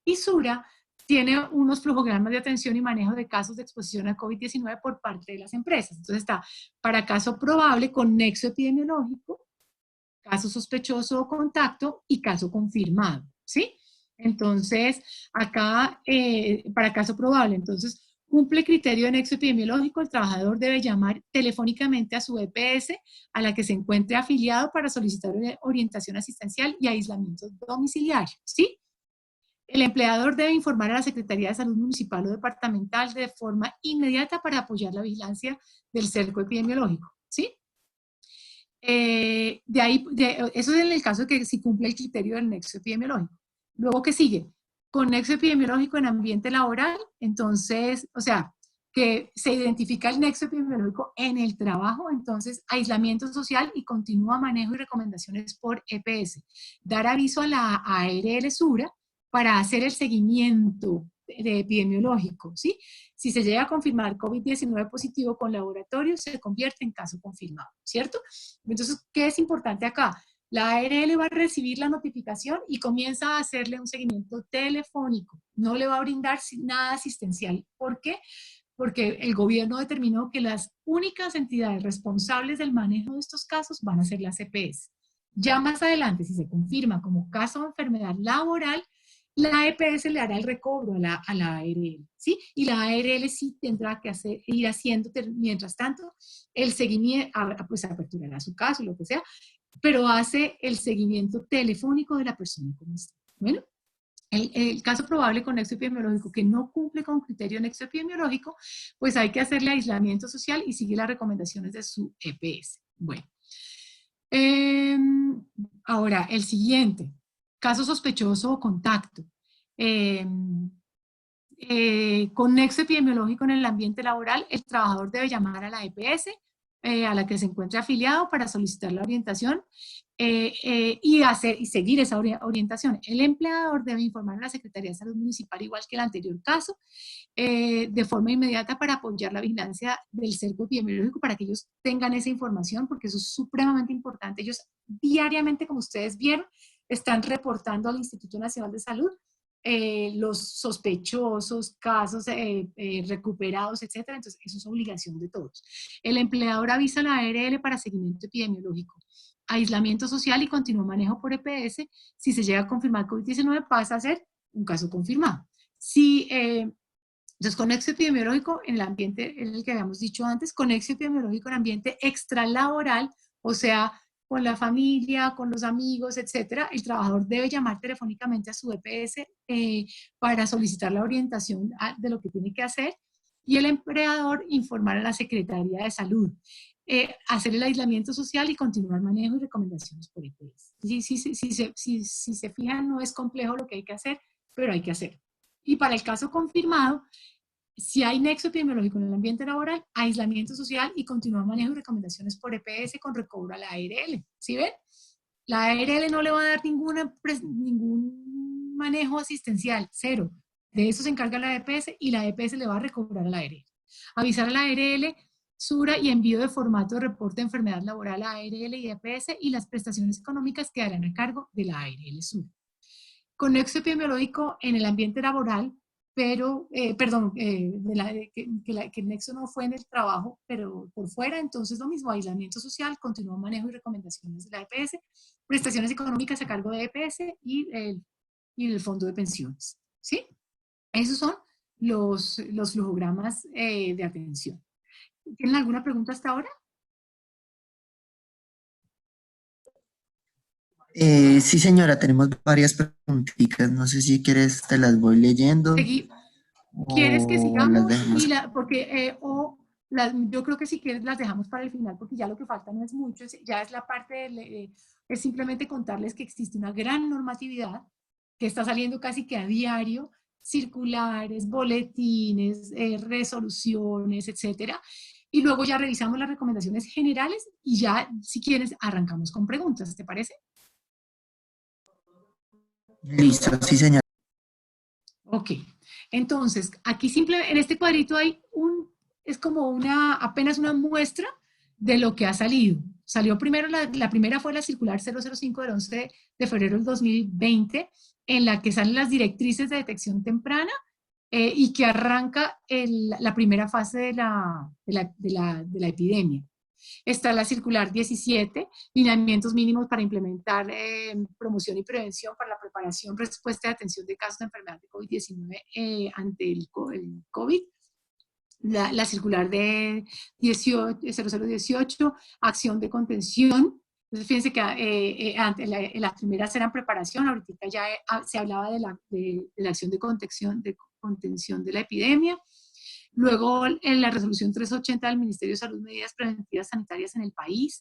Y Sura tiene unos flujogramas de atención y manejo de casos de exposición a COVID-19 por parte de las empresas. Entonces está para caso probable con nexo epidemiológico, caso sospechoso o contacto y caso confirmado, ¿sí? Entonces, acá, para caso probable, entonces, cumple criterio de nexo epidemiológico, el trabajador debe llamar telefónicamente a su EPS a la que se encuentre afiliado para solicitar orientación asistencial y aislamiento domiciliario, ¿sí? El empleador debe informar a la Secretaría de Salud Municipal o Departamental de forma inmediata para apoyar la vigilancia del cerco epidemiológico, ¿sí? Eso es en el caso de que si cumple el criterio del nexo epidemiológico. Luego, ¿qué sigue? Con nexo epidemiológico en ambiente laboral, entonces, o sea, que se identifica el nexo epidemiológico en el trabajo, entonces aislamiento social y continúa manejo y recomendaciones por EPS. Dar aviso a la ARL Sura para hacer el seguimiento epidemiológico, ¿sí? Si se llega a confirmar COVID-19 positivo con laboratorio, se convierte en caso confirmado, ¿cierto? Entonces, ¿qué es importante acá? La ARL va a recibir la notificación y comienza a hacerle un seguimiento telefónico. No le va a brindar nada asistencial. ¿Por qué? Porque el gobierno determinó que las únicas entidades responsables del manejo de estos casos van a ser las EPS. Ya más adelante, si se confirma como caso de enfermedad laboral, la EPS le hará el recobro a la ARL, ¿sí? Y la ARL sí tendrá que ir haciendo, mientras tanto, el seguimiento, pues aperturará su caso, lo que sea, pero hace el seguimiento telefónico de la persona como está. Bueno, el caso probable con nexo epidemiológico que no cumple con criterio de nexo epidemiológico, pues hay que hacerle aislamiento social y sigue las recomendaciones de su EPS. Bueno. Ahora, el siguiente, caso sospechoso o contacto. Con nexo epidemiológico en el ambiente laboral, el trabajador debe llamar a la EPS a la que se encuentre afiliado para solicitar la orientación y seguir esa orientación. El empleador debe informar a la Secretaría de Salud Municipal, igual que el anterior caso, de forma inmediata para apoyar la vigilancia del cerco epidemiológico, para que ellos tengan esa información, porque eso es supremamente importante. Ellos diariamente, como ustedes vieron, están reportando al Instituto Nacional de Salud los sospechosos, casos recuperados, etcétera. Entonces, eso es obligación de todos. El empleador avisa a la ARL para seguimiento epidemiológico, aislamiento social y continuo manejo por EPS. Si se llega a confirmar COVID-19, pasa a ser un caso confirmado. Entonces, con nexo epidemiológico en el ambiente, en el que habíamos dicho antes, con nexo epidemiológico en ambiente extralaboral, o sea, con la familia, con los amigos, etcétera, el trabajador debe llamar telefónicamente a su EPS para solicitar la orientación de lo que tiene que hacer, y el empleador informar a la Secretaría de Salud, hacer el aislamiento social y continuar manejo y recomendaciones por EPS. Si se fijan, no es complejo lo que hay que hacer, pero hay que hacerlo. Y para el caso confirmado, si hay nexo epidemiológico en el ambiente laboral, aislamiento social y continuar manejo y recomendaciones por EPS con recobro a la ARL. ¿Sí ven? La ARL no le va a dar ningún manejo asistencial, cero. De eso se encarga la EPS y la EPS le va a recobrar a la ARL. Avisar a la ARL, SURA y envío de formato de reporte de enfermedad laboral a ARL y EPS, y las prestaciones económicas quedarán a cargo de la ARL SURA. Con nexo epidemiológico en el ambiente laboral, pero, que el nexo no fue en el trabajo, pero por fuera, entonces lo mismo, aislamiento social, continuo manejo y recomendaciones de la EPS, prestaciones económicas a cargo de EPS y el fondo de pensiones, ¿sí? Esos son los flujogramas de atención. ¿Tienen alguna pregunta hasta ahora? Sí, señora, tenemos varias preguntitas. No sé si quieres, te las voy leyendo ¿Quieres que o las sigamos? dejamos. Yo creo que si quieres las dejamos para el final, porque ya lo que falta no es mucho, ya es la parte, es simplemente contarles que existe una gran normatividad que está saliendo casi que a diario, circulares, boletines, resoluciones, etcétera. Y luego ya revisamos las recomendaciones generales y ya, si quieres, arrancamos con preguntas, ¿te parece? Listo, sí, señora. Ok, entonces, aquí en este cuadrito hay es como apenas una muestra de lo que ha salido. Salió primero, la primera fue la circular 005 del 11 de febrero del 2020, en la que salen las directrices de detección temprana y que arranca la primera fase de la epidemia. Está la circular 17, lineamientos mínimos para implementar promoción y prevención para la preparación, respuesta y atención de casos de enfermedad de COVID-19 ante el COVID. La circular de 0018, acción de contención. Entonces, fíjense que antes las primeras eran preparación, ahorita ya se hablaba de la acción de contención de la epidemia. Luego, en la resolución 380 del Ministerio de Salud, medidas preventivas sanitarias en el país.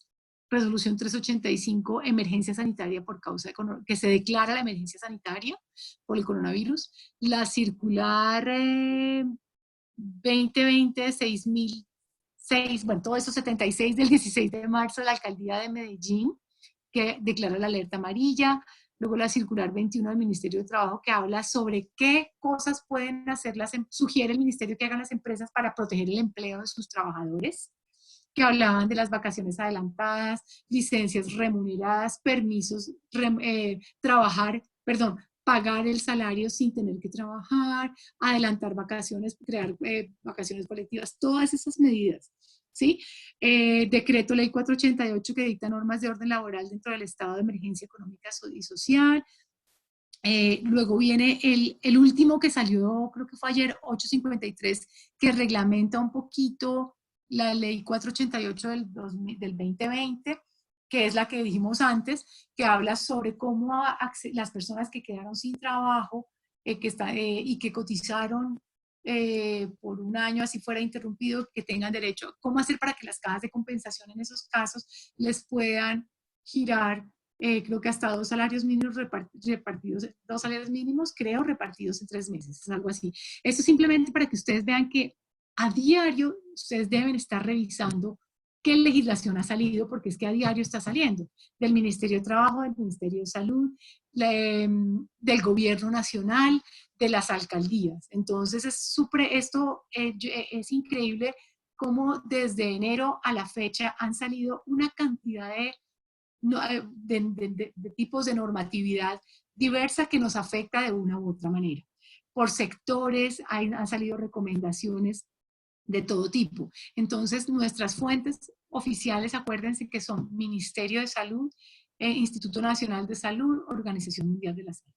Resolución 385, emergencia sanitaria por causa de que se declara la emergencia sanitaria por el coronavirus. La circular 2020-6006, bueno, todo eso 76 del 16 de marzo de la Alcaldía de Medellín, que declara la alerta amarilla. Luego la circular 21 del Ministerio de Trabajo, que habla sobre qué cosas pueden hacer sugiere el Ministerio que hagan las empresas para proteger el empleo de sus trabajadores, que hablaban de las vacaciones adelantadas, licencias remuneradas, permisos, pagar el salario sin tener que trabajar, adelantar vacaciones, crear vacaciones colectivas, todas esas medidas. ¿Sí? Decreto Ley 488 que dicta normas de orden laboral dentro del estado de emergencia económica y social. Luego viene el último que salió, creo que fue ayer, 853, que reglamenta un poquito la ley 488 del 2020, que es la que dijimos antes, que habla sobre cómo las personas que quedaron sin trabajo y que cotizaron por un año, así fuera interrumpido, que tengan derecho, cómo hacer para que las cajas de compensación en esos casos les puedan girar creo que hasta 2 salarios mínimos repartidos, 2 salarios mínimos, creo, repartidos en 3 meses, es algo así. Esto simplemente para que ustedes vean que a diario ustedes deben estar revisando qué legislación ha salido, porque es que a diario está saliendo, del Ministerio de Trabajo, del Ministerio de Salud, del Gobierno Nacional, de las alcaldías. Entonces esto es increíble cómo desde enero a la fecha han salido una cantidad de tipos de normatividad diversa que nos afecta de una u otra manera. Por sectores han salido recomendaciones de todo tipo. Entonces, nuestras fuentes oficiales, acuérdense que son Ministerio de Salud, Instituto Nacional de Salud, Organización Mundial de la Salud.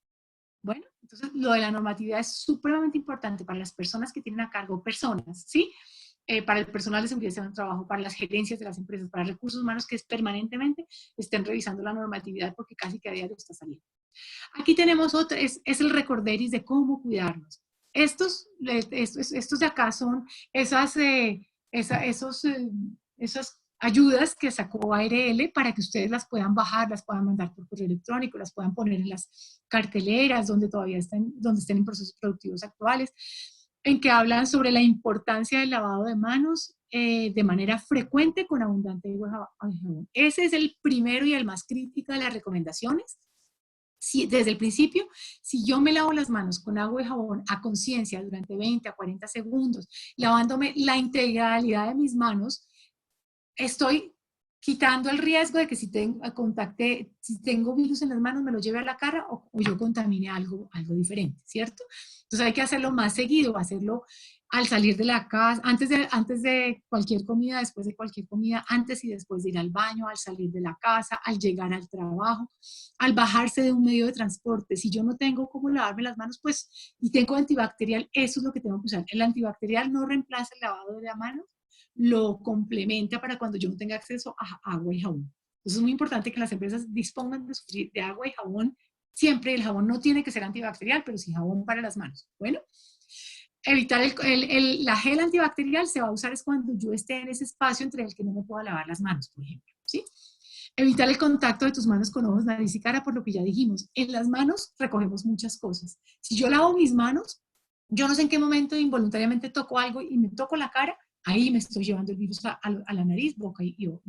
Bueno, entonces lo de la normatividad es supremamente importante para las personas que tienen a cargo personas, ¿sí? Para el personal de seguridad del trabajo, para las gerencias de las empresas, para recursos humanos que permanentemente estén revisando la normatividad porque casi que a diario está saliendo. Aquí tenemos otro, es el recorderis de cómo cuidarnos. Estos de acá son esas ayudas que sacó ARL para que ustedes las puedan bajar, las puedan mandar por correo electrónico, las puedan poner en las carteleras donde todavía estén en procesos productivos actuales, en que hablan sobre la importancia del lavado de manos de manera frecuente con abundante agua y jabón. Ese es el primero y el más crítico de las recomendaciones. Desde el principio, si yo me lavo las manos con agua y jabón a conciencia durante 20 a 40 segundos, lavándome la integralidad de mis manos, estoy quitando el riesgo de que si tengo virus en las manos, me lo lleve a la cara o yo contamine algo diferente, ¿cierto? Entonces hay que hacerlo más seguido, hacerlo al salir de la casa, antes de cualquier comida, después de cualquier comida, antes y después de ir al baño, al salir de la casa, al llegar al trabajo, al bajarse de un medio de transporte. Si yo no tengo cómo lavarme las manos, pues, y tengo antibacterial, eso es lo que tengo que usar. El antibacterial no reemplaza el lavado de la mano, lo complementa para cuando yo no tenga acceso a agua y jabón. Entonces es muy importante que las empresas dispongan de agua y jabón siempre. El jabón no tiene que ser antibacterial, pero sí jabón para las manos. Bueno, evitar la gel antibacterial se va a usar es cuando yo esté en ese espacio entre el que no me pueda lavar las manos, por ejemplo, ¿sí? Evitar el contacto de tus manos con ojos, nariz y cara, por lo que ya dijimos. En las manos recogemos muchas cosas. Si yo lavo mis manos, yo no sé en qué momento involuntariamente toco algo y me toco la cara, ahí me estoy llevando el virus a la nariz, boca y ojos.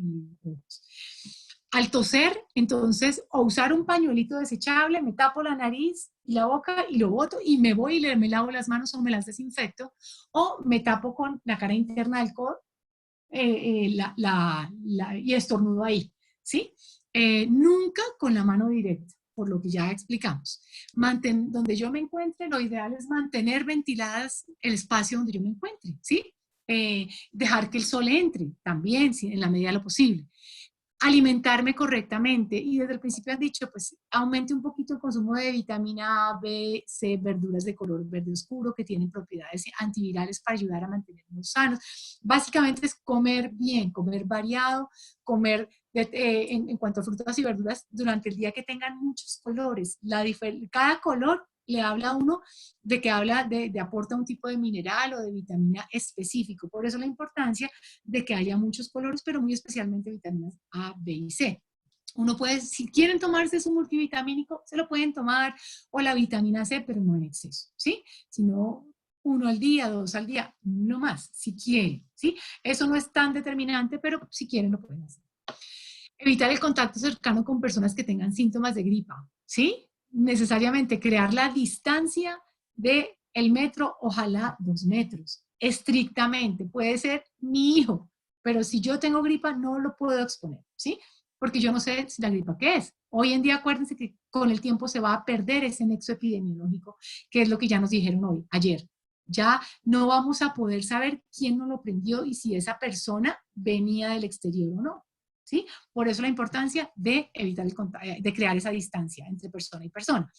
Al toser, entonces, o usar un pañuelito desechable, me tapo la nariz y la boca y lo boto y me voy y me lavo las manos o me las desinfecto, o me tapo con la cara interna del codo y estornudo ahí, ¿sí? Nunca con la mano directa, por lo que ya explicamos. Donde yo me encuentre, lo ideal es mantener ventiladas el espacio donde yo me encuentre, ¿sí? Dejar que el sol entre también, ¿sí? En la medida de lo posible. Alimentarme correctamente, y desde el principio han dicho, pues aumente un poquito el consumo de vitamina A, B, C, verduras de color verde oscuro que tienen propiedades antivirales para ayudar a mantenernos sanos. Básicamente es comer bien, comer variado, comer en cuanto a frutas y verduras durante el día que tengan muchos colores. Cada color le habla a uno de que aporta un tipo de mineral o de vitamina específico. Por eso la importancia de que haya muchos colores, pero muy especialmente vitaminas A, B y C. Uno puede, si quieren tomarse su multivitamínico, se lo pueden tomar, o la vitamina C, pero no en exceso, ¿sí? Sino 1 al día, 2 al día, no más, si quieren, ¿sí? Eso no es tan determinante, pero si quieren lo pueden hacer. Evitar el contacto cercano con personas que tengan síntomas de gripa, ¿sí? Necesariamente crear la distancia del metro, ojalá 2 metros, estrictamente. Puede ser mi hijo, pero si yo tengo gripa no lo puedo exponer, ¿sí? Porque yo no sé si la gripa qué es. Hoy en día acuérdense que con el tiempo se va a perder ese nexo epidemiológico, que es lo que ya nos dijeron hoy, ayer. Ya no vamos a poder saber quién nos lo prendió y si esa persona venía del exterior o no, ¿sí? Por eso la importancia de evitar de crear esa distancia entre persona y persona.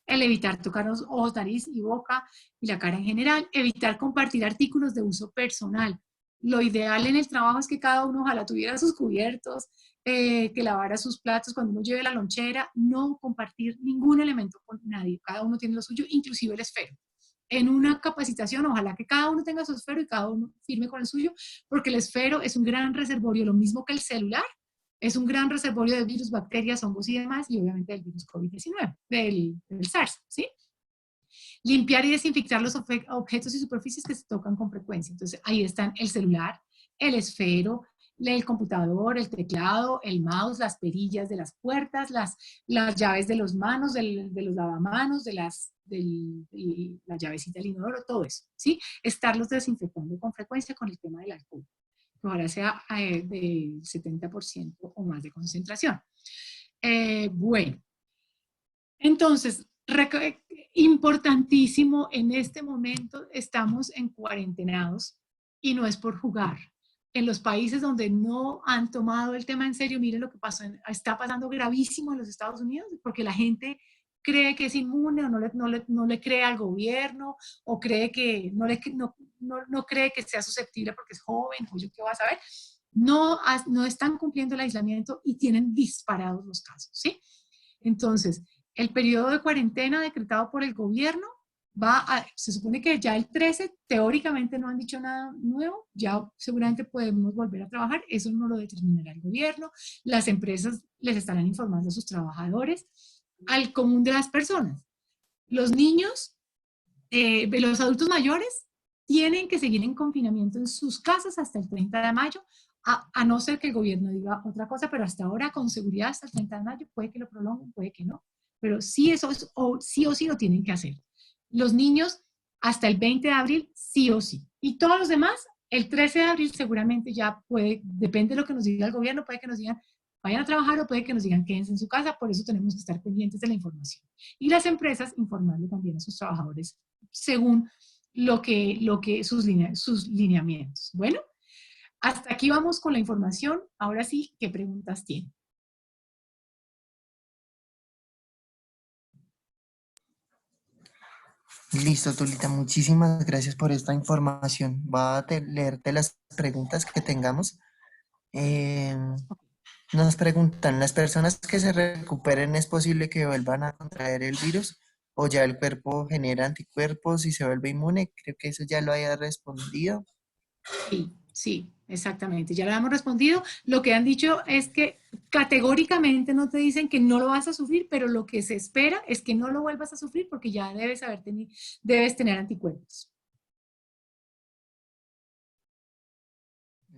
El evitar tocar los ojos, nariz y boca y la cara en general. Evitar compartir artículos de uso personal. Lo ideal en el trabajo es que cada uno ojalá tuviera sus cubiertos, que lavara sus platos cuando uno lleve la lonchera, no compartir ningún elemento con nadie. Cada uno tiene lo suyo, inclusive el esfero. En una capacitación, ojalá que cada uno tenga su esfero y cada uno firme con el suyo, porque el esfero es un gran reservorio, lo mismo que el celular, es un gran reservorio de virus, bacterias, hongos y demás, y obviamente del virus COVID-19, del SARS, ¿sí? Limpiar y desinfectar los objetos y superficies que se tocan con frecuencia. Entonces, ahí están el celular, el esfero, el computador, el teclado, el mouse, las perillas de las puertas, las llaves de los manos, de los lavamanos, de la llavecita del inodoro, todo eso, ¿sí? Estarlos desinfectando con frecuencia con el tema del alcohol. Ojalá sea del 70% o más de concentración. Bueno, entonces, importantísimo, en este momento estamos en cuarentenados y no es por jugar. En los países donde no han tomado el tema en serio, miren lo que pasó, está pasando gravísimo en los Estados Unidos, porque la gente cree que es inmune o no le cree al gobierno, o cree que no cree que sea susceptible porque es joven, o yo qué vas a ver. No están cumpliendo el aislamiento y tienen disparados los casos, ¿sí? Entonces, el periodo de cuarentena decretado por el gobierno se supone que ya el 13, teóricamente no han dicho nada nuevo, ya seguramente podemos volver a trabajar, eso no lo determinará el gobierno, las empresas les estarán informando a sus trabajadores, al común de las personas. Los niños, los adultos mayores tienen que seguir en confinamiento en sus casas hasta el 30 de mayo, a no ser que el gobierno diga otra cosa, pero hasta ahora con seguridad hasta el 30 de mayo, puede que lo prolonguen, puede que no, pero sí eso es, sí o sí lo tienen que hacer. Los niños hasta el 20 de abril, sí o sí. Y todos los demás, el 13 de abril seguramente ya puede, depende de lo que nos diga el gobierno, puede que nos digan vayan a trabajar o puede que nos digan quédense en su casa, por eso tenemos que estar pendientes de la información. Y las empresas informarle también a sus trabajadores según sus lineamientos. Bueno, hasta aquí vamos con la información. Ahora sí, ¿qué preguntas tienen? Listo, Tulita, muchísimas gracias por esta información. Voy a leerte las preguntas que tengamos. Nos preguntan, ¿las personas que se recuperen es posible que vuelvan a contraer el virus o ya el cuerpo genera anticuerpos y se vuelve inmune? Creo que eso ya lo haya respondido. Sí, exactamente. Ya lo hemos respondido. Lo que han dicho es que categóricamente no te dicen que no lo vas a sufrir, pero lo que se espera es que no lo vuelvas a sufrir porque ya debes tener anticuerpos.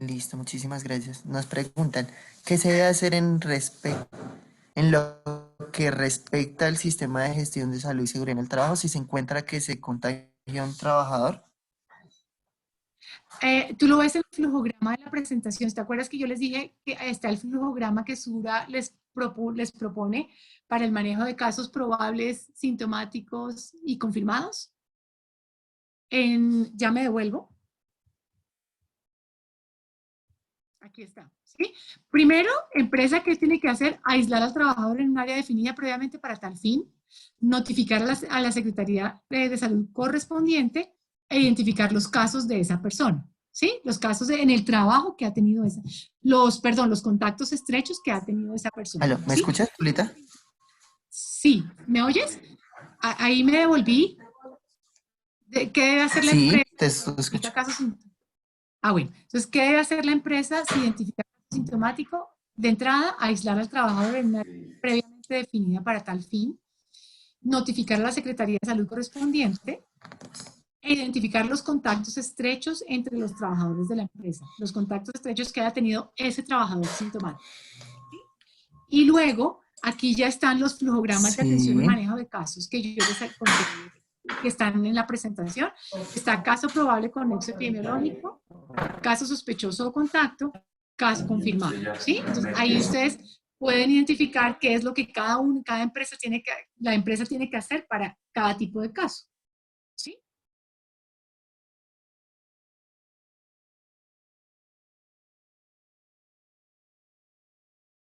Listo, muchísimas gracias. Nos preguntan, ¿qué se debe hacer en lo que respecta al sistema de gestión de salud y seguridad en el trabajo si se encuentra que se contagia un trabajador? Tú lo ves en el flujograma de la presentación. ¿Te acuerdas que yo les dije que está el flujograma que Sura les propone para el manejo de casos probables, sintomáticos y confirmados? Ya me devuelvo. Aquí está. ¿Sí? Primero, empresa, ¿qué tiene que hacer? Aislar al trabajador en un área definida previamente para tal fin, notificar a la Secretaría de Salud correspondiente e identificar los casos de esa persona. ¿Sí? Los casos en el trabajo que ha tenido los contactos estrechos que ha tenido esa persona. ¿Aló? ¿Me escuchas, Tulita? Sí. ¿Me oyes? Ahí me devolví. ¿Qué debe hacer la empresa? Sí, te escucho. Bueno. Entonces, ¿qué debe hacer la empresa si identifica un sintomático? De entrada, aislar al trabajador en una área previamente definida para tal fin, notificar a la Secretaría de Salud correspondiente e identificar los contactos estrechos entre los trabajadores de la empresa, los contactos estrechos que haya tenido ese trabajador sintomático. ¿Sí? Y luego, aquí ya están los flujogramas de atención y manejo de casos que yo les conté, que están en la presentación. Está caso probable con nexo epidemiológico, caso sospechoso o contacto, caso confirmado, ¿sí? Entonces, ahí ustedes pueden identificar qué es lo que cada empresa la empresa tiene que hacer para cada tipo de caso, ¿sí?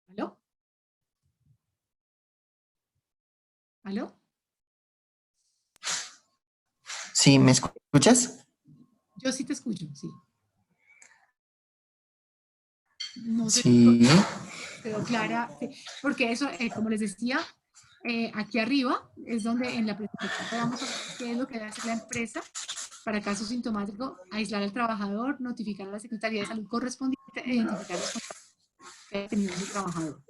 ¿Aló? ¿Aló? Sí, ¿me escuchas? Yo sí te escucho, sí. No sé si Sí. quedó clara, sí, porque eso, como les decía, aquí arriba es donde en la presentación vamos a ver qué es lo que debe hacer la empresa para caso sintomático, aislar al trabajador, notificar a la Secretaría de Salud correspondiente e identificar los contactos que haya tenido ese trabajador.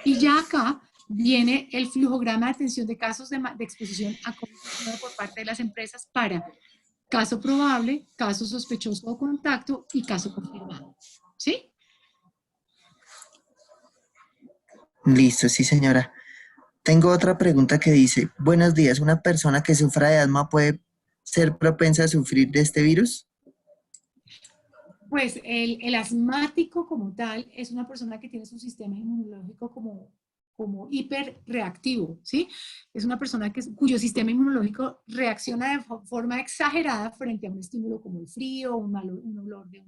Y ya acá viene el flujograma de atención de casos de exposición a COVID-19 por parte de las empresas para caso probable, caso sospechoso o contacto y caso confirmado. ¿Sí? Listo, sí, señora. Tengo otra pregunta que dice, buenos días, ¿una persona que sufra de asma puede ser propensa a sufrir de este virus? Pues el asmático como tal es una persona que tiene su sistema inmunológico como hiperreactivo, ¿sí? Es una persona cuyo sistema inmunológico reacciona de forma exagerada frente a un estímulo como el frío, un olor de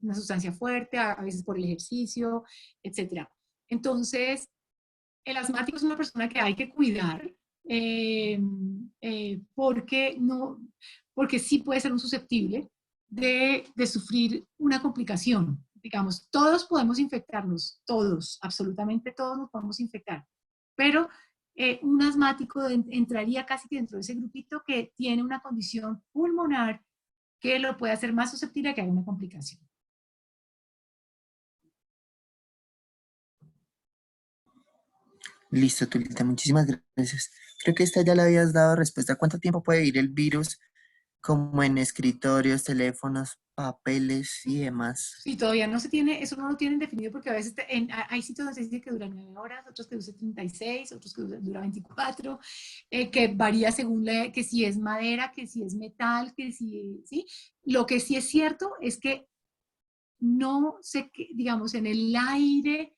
una sustancia fuerte, a veces por el ejercicio, etcétera. Entonces, el asmático es una persona que hay que cuidar eh, porque, no, porque sí puede ser un susceptible de sufrir una complicación. Digamos, todos podemos infectarnos, todos, absolutamente todos nos podemos infectar, pero un asmático entraría casi que dentro de ese grupito que tiene una condición pulmonar que lo puede hacer más susceptible a que haya una complicación. Listo, Tulita, muchísimas gracias. Creo que esta ya le habías dado respuesta. ¿Cuánto tiempo puede ir el virus como en escritorios, teléfonos, papeles y demás? Sí, todavía no se tiene, eso no lo tienen definido porque a veces hay sitios donde se dice que dura 9 horas, otros que dura 36, otros que dura 24, que varía según que si es madera, que si es metal, que si, ¿sí? Lo que sí es cierto es que no se, digamos, en el aire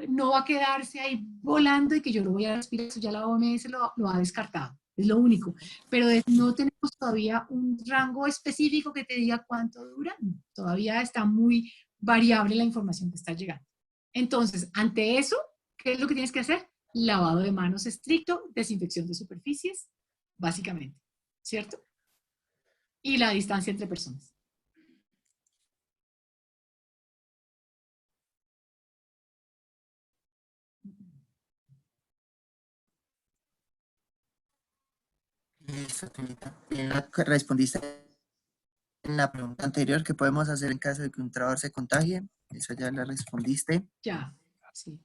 no va a quedarse ahí volando y que yo lo voy a respirar, eso ya la OMS lo ha descartado, es lo único. Pero no tenemos todavía un rango específico que te diga cuánto dura, no, todavía está muy variable la información que está llegando. Entonces, ante eso, ¿qué es lo que tienes que hacer? Lavado de manos estricto, desinfección de superficies, básicamente, ¿cierto? Y la distancia entre personas. Listo, Tulita. Que respondiste en la pregunta anterior, ¿qué podemos hacer en caso de que un trabajador se contagie? Esa ya la respondiste. Ya, sí.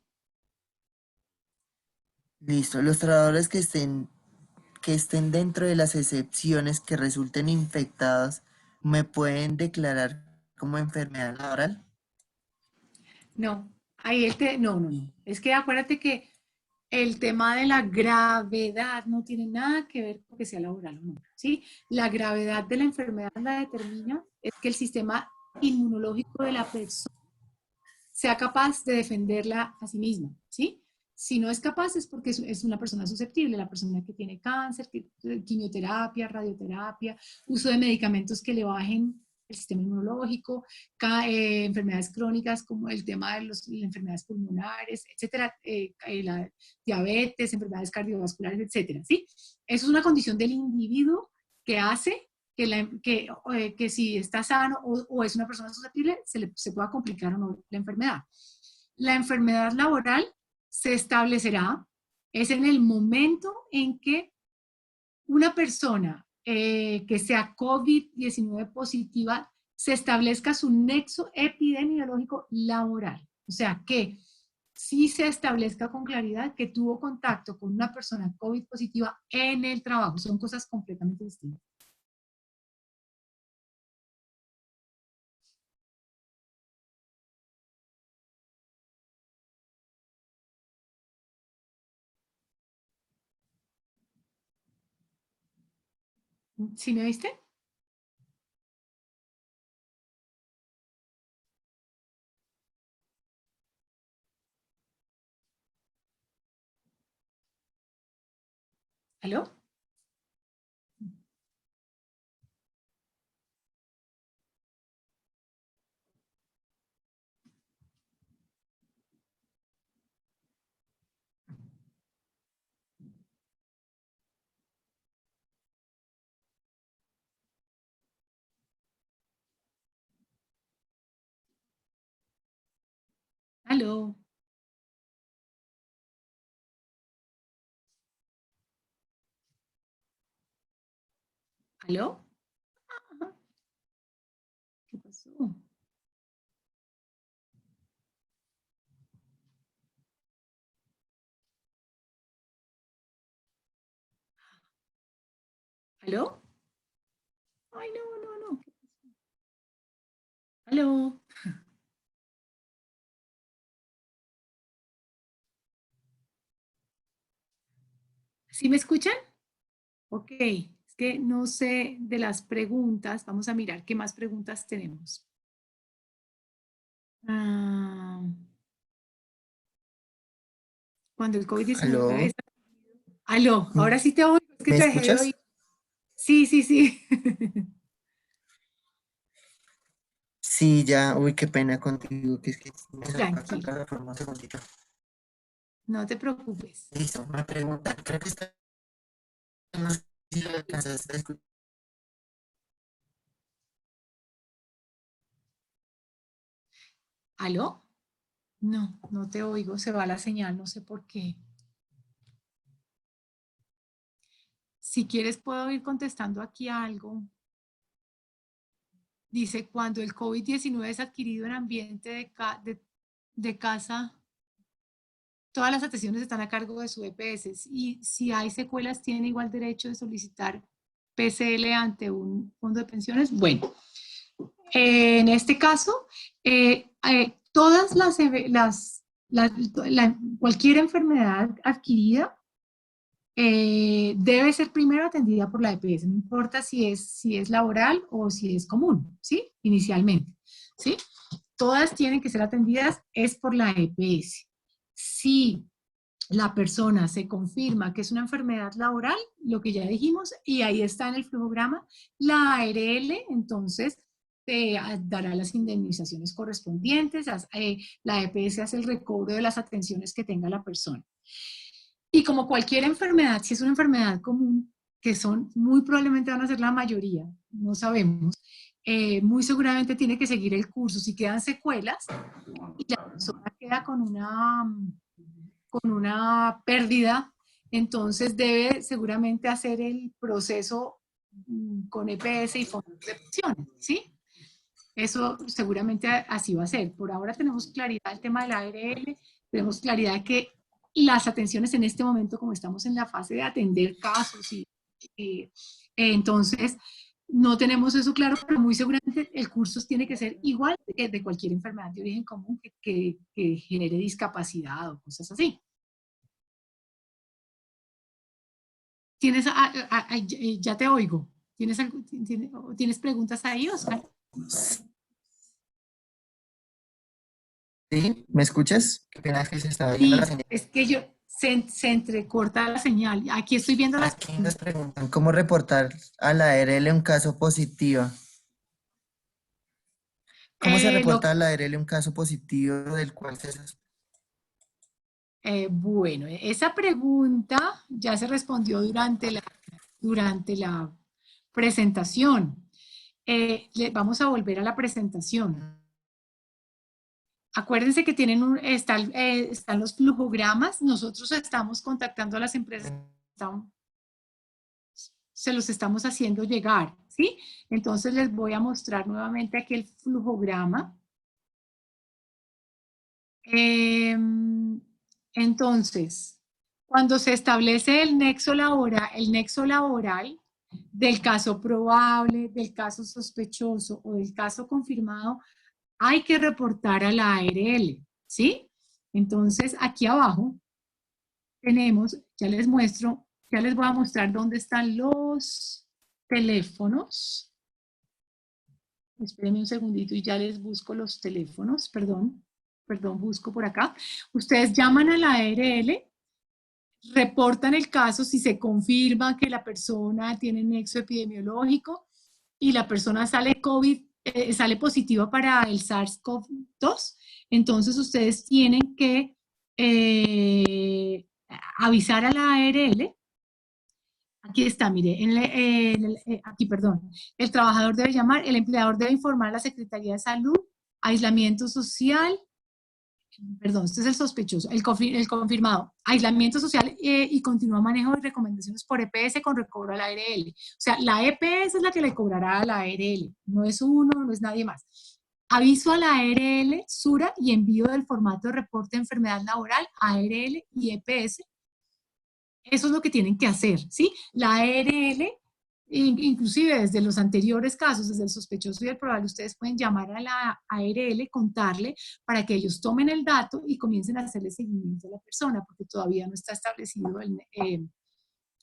Listo. Los trabajadores que estén dentro de las excepciones que resulten infectados, ¿me pueden declarar como enfermedad laboral? No, ahí no. Es que acuérdate que el tema de la gravedad no tiene nada que ver con que sea laboral o no, ¿sí? La gravedad de la enfermedad la determina es que el sistema inmunológico de la persona sea capaz de defenderla a sí misma, ¿sí? Si no es capaz es porque es una persona susceptible, la persona que tiene cáncer, quimioterapia, radioterapia, uso de medicamentos que le bajen el sistema inmunológico, enfermedades crónicas como el tema de las enfermedades pulmonares, etcétera, la diabetes, enfermedades cardiovasculares, etcétera, ¿sí? Eso es una condición del individuo que hace que si está sano o es una persona susceptible, se pueda complicar o no la enfermedad. La enfermedad laboral se establecerá, es en el momento en que una persona que sea COVID-19 positiva se establezca su nexo epidemiológico laboral. O sea, que sí se establezca con claridad que tuvo contacto con una persona COVID positiva en el trabajo. Son cosas completamente distintas. ¿Sí me viste? ¿Aló? ¿Aló? ¿Aló? Ajá, ¿qué pasó? ¿Aló? Ay, no, no, no. ¿Aló? ¿Sí me escuchan? Ok, es que no sé de las preguntas. Vamos a mirar qué más preguntas tenemos. Ah, cuando el COVID-19 ¿Aló? está... Aló, ahora sí te oigo, es que ¿Me te dejé de oír. escuchas? Sí, sí, sí. Sí, ya, uy, qué pena contigo, que es que me saca acá Tranquilo, la forma un segundito. no te preocupes. Listo, me preguntan, creo que está, no sé si lo alcanzaste a escuchar. ¿Aló? No, no te oigo, se va la señal, no sé por qué. Si quieres puedo ir contestando aquí algo. Dice, cuando el COVID-19 es adquirido en ambiente de casa, todas las atenciones están a cargo de su EPS y si hay secuelas, tienen igual derecho de solicitar PCL ante un fondo de pensiones. Bueno, en este caso, todas cualquier enfermedad adquirida debe ser primero atendida por la EPS, no importa si es laboral o si es común, ¿sí? Inicialmente, ¿sí? Todas tienen que ser atendidas es por la EPS. Si la persona se confirma que es una enfermedad laboral, lo que ya dijimos, y ahí está en el flujograma, la ARL, entonces dará las indemnizaciones correspondientes, la EPS hace el recobro de las atenciones que tenga la persona. Y como cualquier enfermedad, si es una enfermedad común, que son muy probablemente van a ser la mayoría, no sabemos, muy seguramente tiene que seguir el curso. Si quedan secuelas y la persona queda con una pérdida, entonces debe seguramente hacer el proceso con EPS y fondos de pensiones, ¿sí? Eso seguramente así va a ser. Por ahora tenemos claridad del tema del ARL, tenemos claridad que las atenciones en este momento, como estamos en la fase de atender casos eh, entonces no tenemos eso claro, pero muy seguramente el curso tiene que ser igual de cualquier enfermedad de origen común que genere discapacidad o cosas así. ¿Tienes, ya te oigo. ¿Tienes preguntas ahí, Oscar? ¿Sí? ¿Me escuchas? Qué pena, es que se estaba yendo la Sí, señal. es que se entrecorta la señal. Aquí estoy viendo las Aquí nos preguntan cómo reportar a la ARL un caso positivo. ¿Cómo se lo, reporta a la ARL un caso positivo del cual se bueno, esa pregunta ya se respondió durante la presentación. Vamos a volver a la presentación. Acuérdense que están los flujogramas. Nosotros estamos contactando a las empresas, se los estamos haciendo llegar, ¿sí? Entonces les voy a mostrar nuevamente aquí el flujograma. Entonces, cuando se establece el nexo laboral del caso probable, del caso sospechoso o del caso confirmado, hay que reportar a la ARL, ¿sí? Entonces, aquí abajo tenemos, ya les muestro, ya les voy a mostrar dónde están los teléfonos. Espérenme un segundito y ya les busco los teléfonos, perdón, busco por acá. Ustedes llaman a la ARL, reportan el caso si se confirma que la persona tiene nexo epidemiológico y la persona sale sale positiva para el SARS-CoV-2, entonces ustedes tienen que avisar a la ARL. Aquí está, mire, aquí, perdón. El trabajador debe llamar, el empleador debe informar a la Secretaría de Salud, aislamiento social, perdón, este es el sospechoso, el confirmado, aislamiento social y continuo manejo de recomendaciones por EPS con recobro a la ARL. O sea, la EPS es la que le cobrará a la ARL, no es uno, no es nadie más. Aviso a la ARL, SURA y envío del formato de reporte de enfermedad laboral a ARL y EPS. Eso es lo que tienen que hacer, ¿sí? La ARL, inclusive desde los anteriores casos, desde el sospechoso y el probable, ustedes pueden llamar a la ARL, contarle para que ellos tomen el dato y comiencen a hacerle seguimiento a la persona, porque todavía no está establecido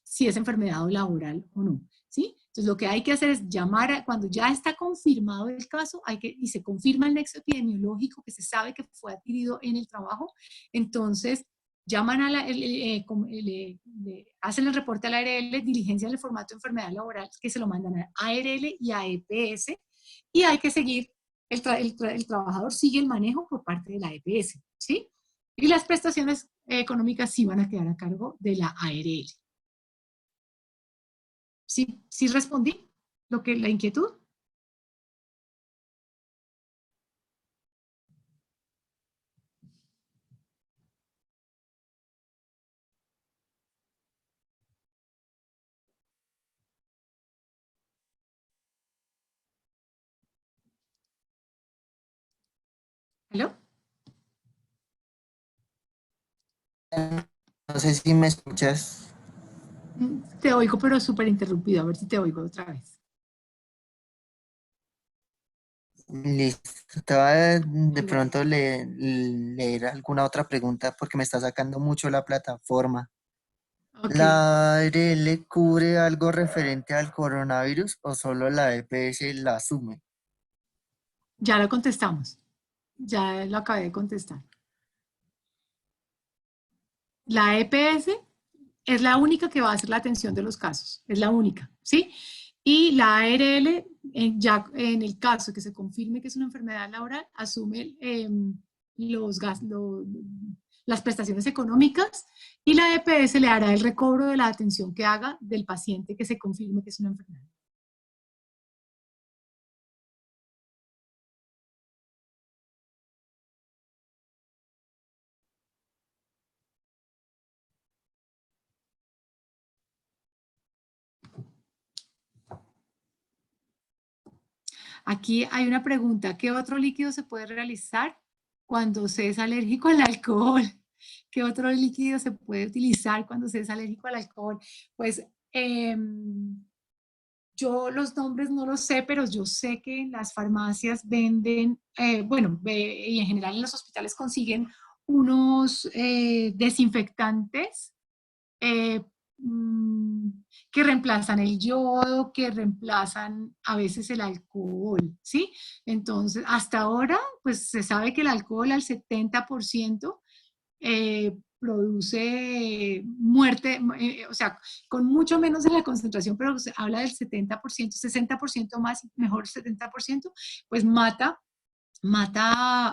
si es enfermedad laboral o no, ¿sí? Entonces lo que hay que hacer es llamar, cuando ya está confirmado el caso, y se confirma el nexo epidemiológico que se sabe que fue adquirido en el trabajo, entonces llaman a hacen el reporte a la ARL, diligencian el formato de enfermedad laboral, que se lo mandan a ARL y a EPS, y hay que seguir, el trabajador sigue el manejo por parte de la EPS, ¿sí? Y las prestaciones económicas sí van a quedar a cargo de la ARL. ¿Sí, sí respondí la inquietud? ¿Aló? No sé si me escuchas. Te oigo, pero súper interrumpido. A ver si te oigo otra vez. Listo. Te voy a de pronto leer alguna otra pregunta porque me está sacando mucho la plataforma. Ok, ¿La ARL cubre algo referente al coronavirus o solo la EPS la asume? ya lo contestamos. Ya lo acabé de contestar. La EPS es la única que va a hacer la atención de los casos. Es la única, ¿sí? Y la ARL, ya en el caso que se confirme que es una enfermedad laboral, asume las prestaciones económicas y la EPS le hará el recobro de la atención que haga del paciente que se confirme que es una enfermedad. Aquí hay una pregunta, ¿qué otro líquido se puede realizar cuando se es alérgico al alcohol? ¿Qué otro líquido se puede utilizar cuando se es alérgico al alcohol? Pues yo los nombres no los sé, pero yo sé que en las farmacias venden, bueno, y en general en los hospitales consiguen unos desinfectantes eh, mm, que reemplazan el yodo, que reemplazan a veces el alcohol, ¿sí? Entonces, hasta ahora, pues se sabe que el alcohol al 70% produce muerte, o sea, con mucho menos de la concentración, pero se habla del 70%, 60% más, mejor 70%, pues mata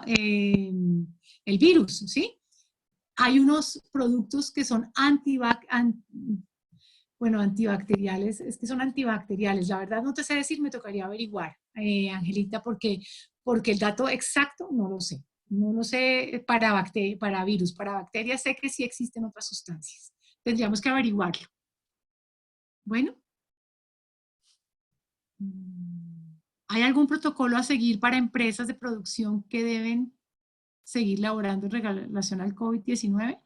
el virus, ¿sí? Hay unos productos que son antibacteriales, es que son antibacteriales. La verdad no te sé decir, me tocaría averiguar, Angelita, porque el dato exacto no lo sé. No lo sé para virus, para bacterias sé que sí existen otras sustancias. Tendríamos que averiguarlo. Bueno. ¿Hay algún protocolo a seguir para empresas de producción que deben seguir laborando en relación al COVID-19?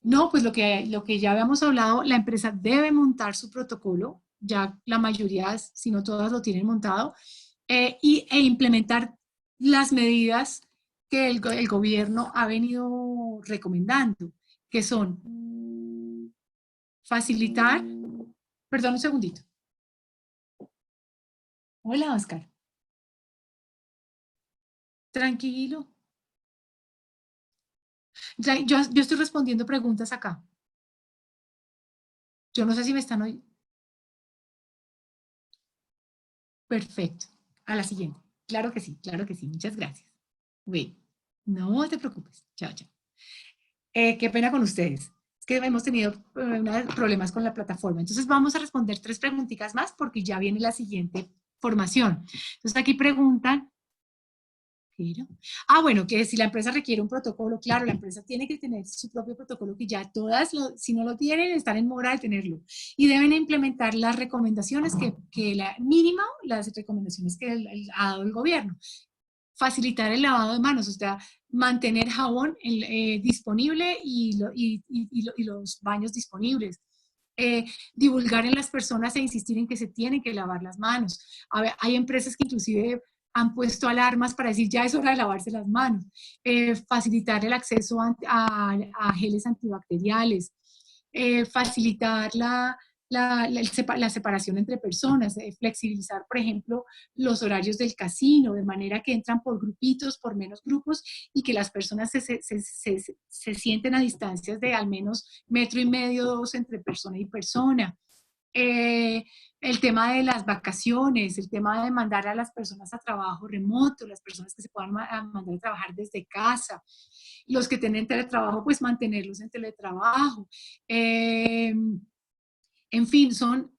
No, pues lo que ya habíamos hablado, la empresa debe montar su protocolo, ya la mayoría, si no todas, lo tienen montado, e implementar las medidas que el gobierno ha venido recomendando, que son facilitar, perdón un segundito. Hola, Oscar. Tranquilo. Yo estoy respondiendo preguntas acá. Yo no sé si me están oyendo. Perfecto. A la siguiente. Claro que sí, claro que sí. Muchas gracias. Bueno, no te preocupes. Chao, chao. Qué pena con ustedes. Es que hemos tenido problemas con la plataforma. Entonces vamos a responder 3 preguntitas más porque ya viene la siguiente formación. Entonces aquí preguntan, bueno, que si la empresa requiere un protocolo, claro, la empresa tiene que tener su propio protocolo, que ya todas, si no lo tienen, están en mora de tenerlo. Y deben implementar las recomendaciones mínimo, las recomendaciones que ha dado el gobierno. Facilitar el lavado de manos, o sea, mantener jabón disponible y los baños disponibles. Divulgar en las personas e insistir en que se tienen que lavar las manos. Hay empresas que inclusive han puesto alarmas para decir ya es hora de lavarse las manos. Facilitar el acceso a geles antibacteriales. Facilitar la separación entre personas, flexibilizar, por ejemplo, los horarios del casino, de manera que entran por grupitos, por menos grupos, y que las personas se sienten a distancias de al menos 1,5 metros, 2 entre persona y persona. El tema de las vacaciones, el tema de mandar a las personas a trabajo remoto, las personas que se puedan mandar a trabajar desde casa, los que tienen teletrabajo, pues mantenerlos en teletrabajo. En fin, son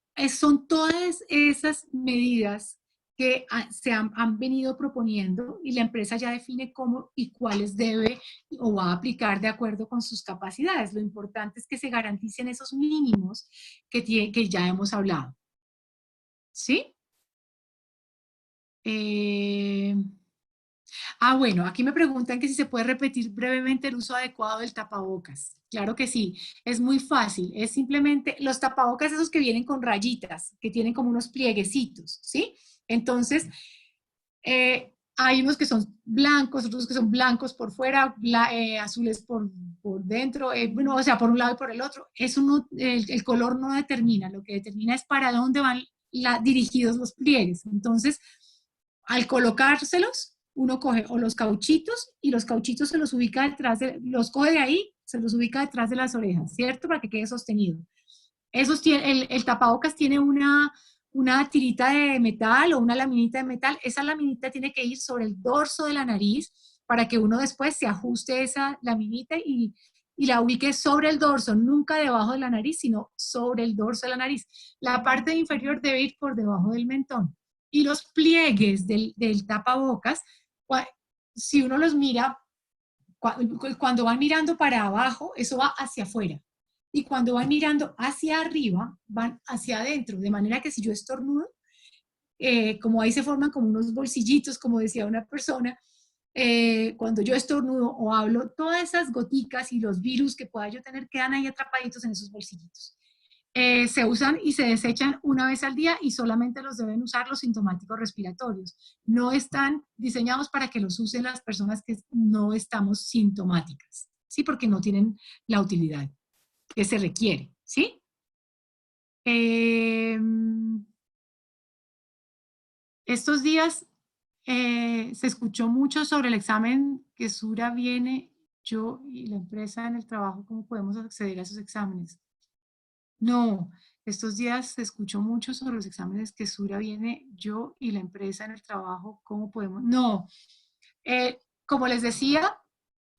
todas esas medidas que se han venido proponiendo y la empresa ya define cómo y cuáles debe o va a aplicar de acuerdo con sus capacidades. Lo importante es que se garanticen esos mínimos que ya hemos hablado. ¿Sí? Bueno, aquí me preguntan que si se puede repetir brevemente el uso adecuado del tapabocas. Claro que sí, es muy fácil, es simplemente los tapabocas esos que vienen con rayitas, que tienen como unos plieguecitos, ¿sí? Entonces, hay unos que son blancos, otros que son blancos por fuera, azules por dentro, bueno, o sea, por un lado y por el otro. Eso no, el color no determina, lo que determina es para dónde van dirigidos los pliegues. Entonces, al colocárselos, uno coge o los cauchitos y los cauchitos se los ubica detrás, los coge de ahí, se los ubica detrás de las orejas, ¿cierto? Para que quede sostenido. El tapabocas tiene una tirita de metal o una laminita de metal. Esa laminita tiene que ir sobre el dorso de la nariz para que uno después se ajuste esa laminita y la ubique sobre el dorso, nunca debajo de la nariz, sino sobre el dorso de la nariz. La parte inferior debe ir por debajo del mentón. Y los pliegues del tapabocas, si uno los mira, cuando van mirando para abajo, eso va hacia afuera. Y cuando van mirando hacia arriba, van hacia adentro. De manera que si yo estornudo, como ahí se forman como unos bolsillitos, como decía una persona, cuando yo estornudo o hablo, todas esas goticas y los virus que pueda yo tener quedan ahí atrapaditos en esos bolsillitos. Se usan y se desechan una vez al día y solamente los deben usar los sintomáticos respiratorios. No están diseñados para que los usen las personas que no estamos sintomáticas, ¿sí? Porque no tienen la utilidad que se requiere, ¿sí? Estos días se escuchó mucho sobre el examen que Sura viene, yo y la empresa en el trabajo, ¿cómo podemos acceder a esos exámenes? No, estos días se escuchó mucho sobre los exámenes que Sura viene, yo y la empresa en el trabajo, ¿cómo podemos? No, como les decía,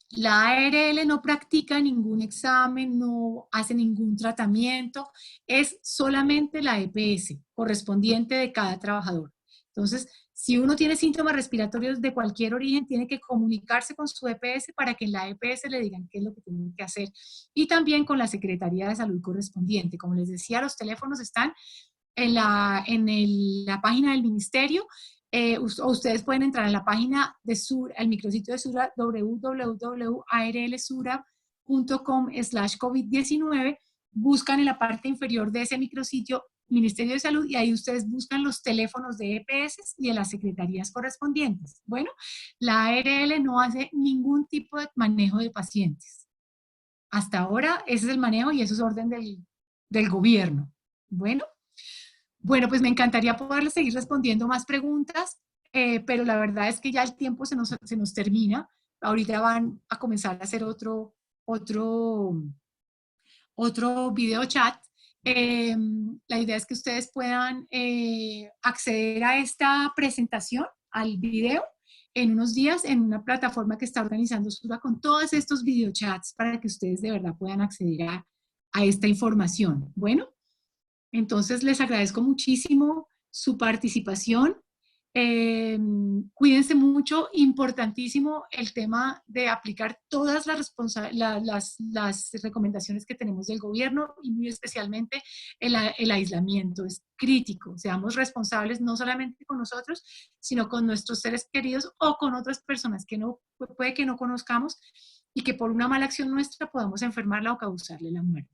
la ARL no practica ningún examen, no hace ningún tratamiento, es solamente la EPS correspondiente de cada trabajador. Entonces, si uno tiene síntomas respiratorios de cualquier origen, tiene que comunicarse con su EPS para que en la EPS le digan qué es lo que tienen que hacer. Y también con la Secretaría de Salud correspondiente. Como les decía, los teléfonos están en la página del ministerio. O ustedes pueden entrar en la página de Sura, el micrositio de Sura, www.arlsura.com/COVID-19, buscan en la parte inferior de ese micrositio Ministerio de Salud y ahí ustedes buscan los teléfonos de EPS y de las secretarías correspondientes. Bueno, la ARL no hace ningún tipo de manejo de pacientes. Hasta ahora ese es el manejo y eso es orden del gobierno. Bueno, pues me encantaría poderles seguir respondiendo más preguntas, pero la verdad es que ya el tiempo se nos termina. Ahorita van a comenzar a hacer otro video chat La idea es que ustedes puedan acceder a esta presentación, al video, en unos días en una plataforma que está organizando Sura con todos estos videochats para que ustedes de verdad puedan acceder a esta información. Bueno, entonces les agradezco muchísimo su participación. Cuídense mucho, importantísimo el tema de aplicar todas las recomendaciones que tenemos del gobierno y muy especialmente el aislamiento. Es crítico, seamos responsables no solamente con nosotros, sino con nuestros seres queridos o con otras personas que no, puede que no conozcamos y que por una mala acción nuestra podamos enfermarla o causarle la muerte.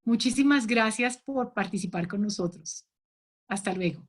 Muchísimas gracias por participar con nosotros. Hasta luego.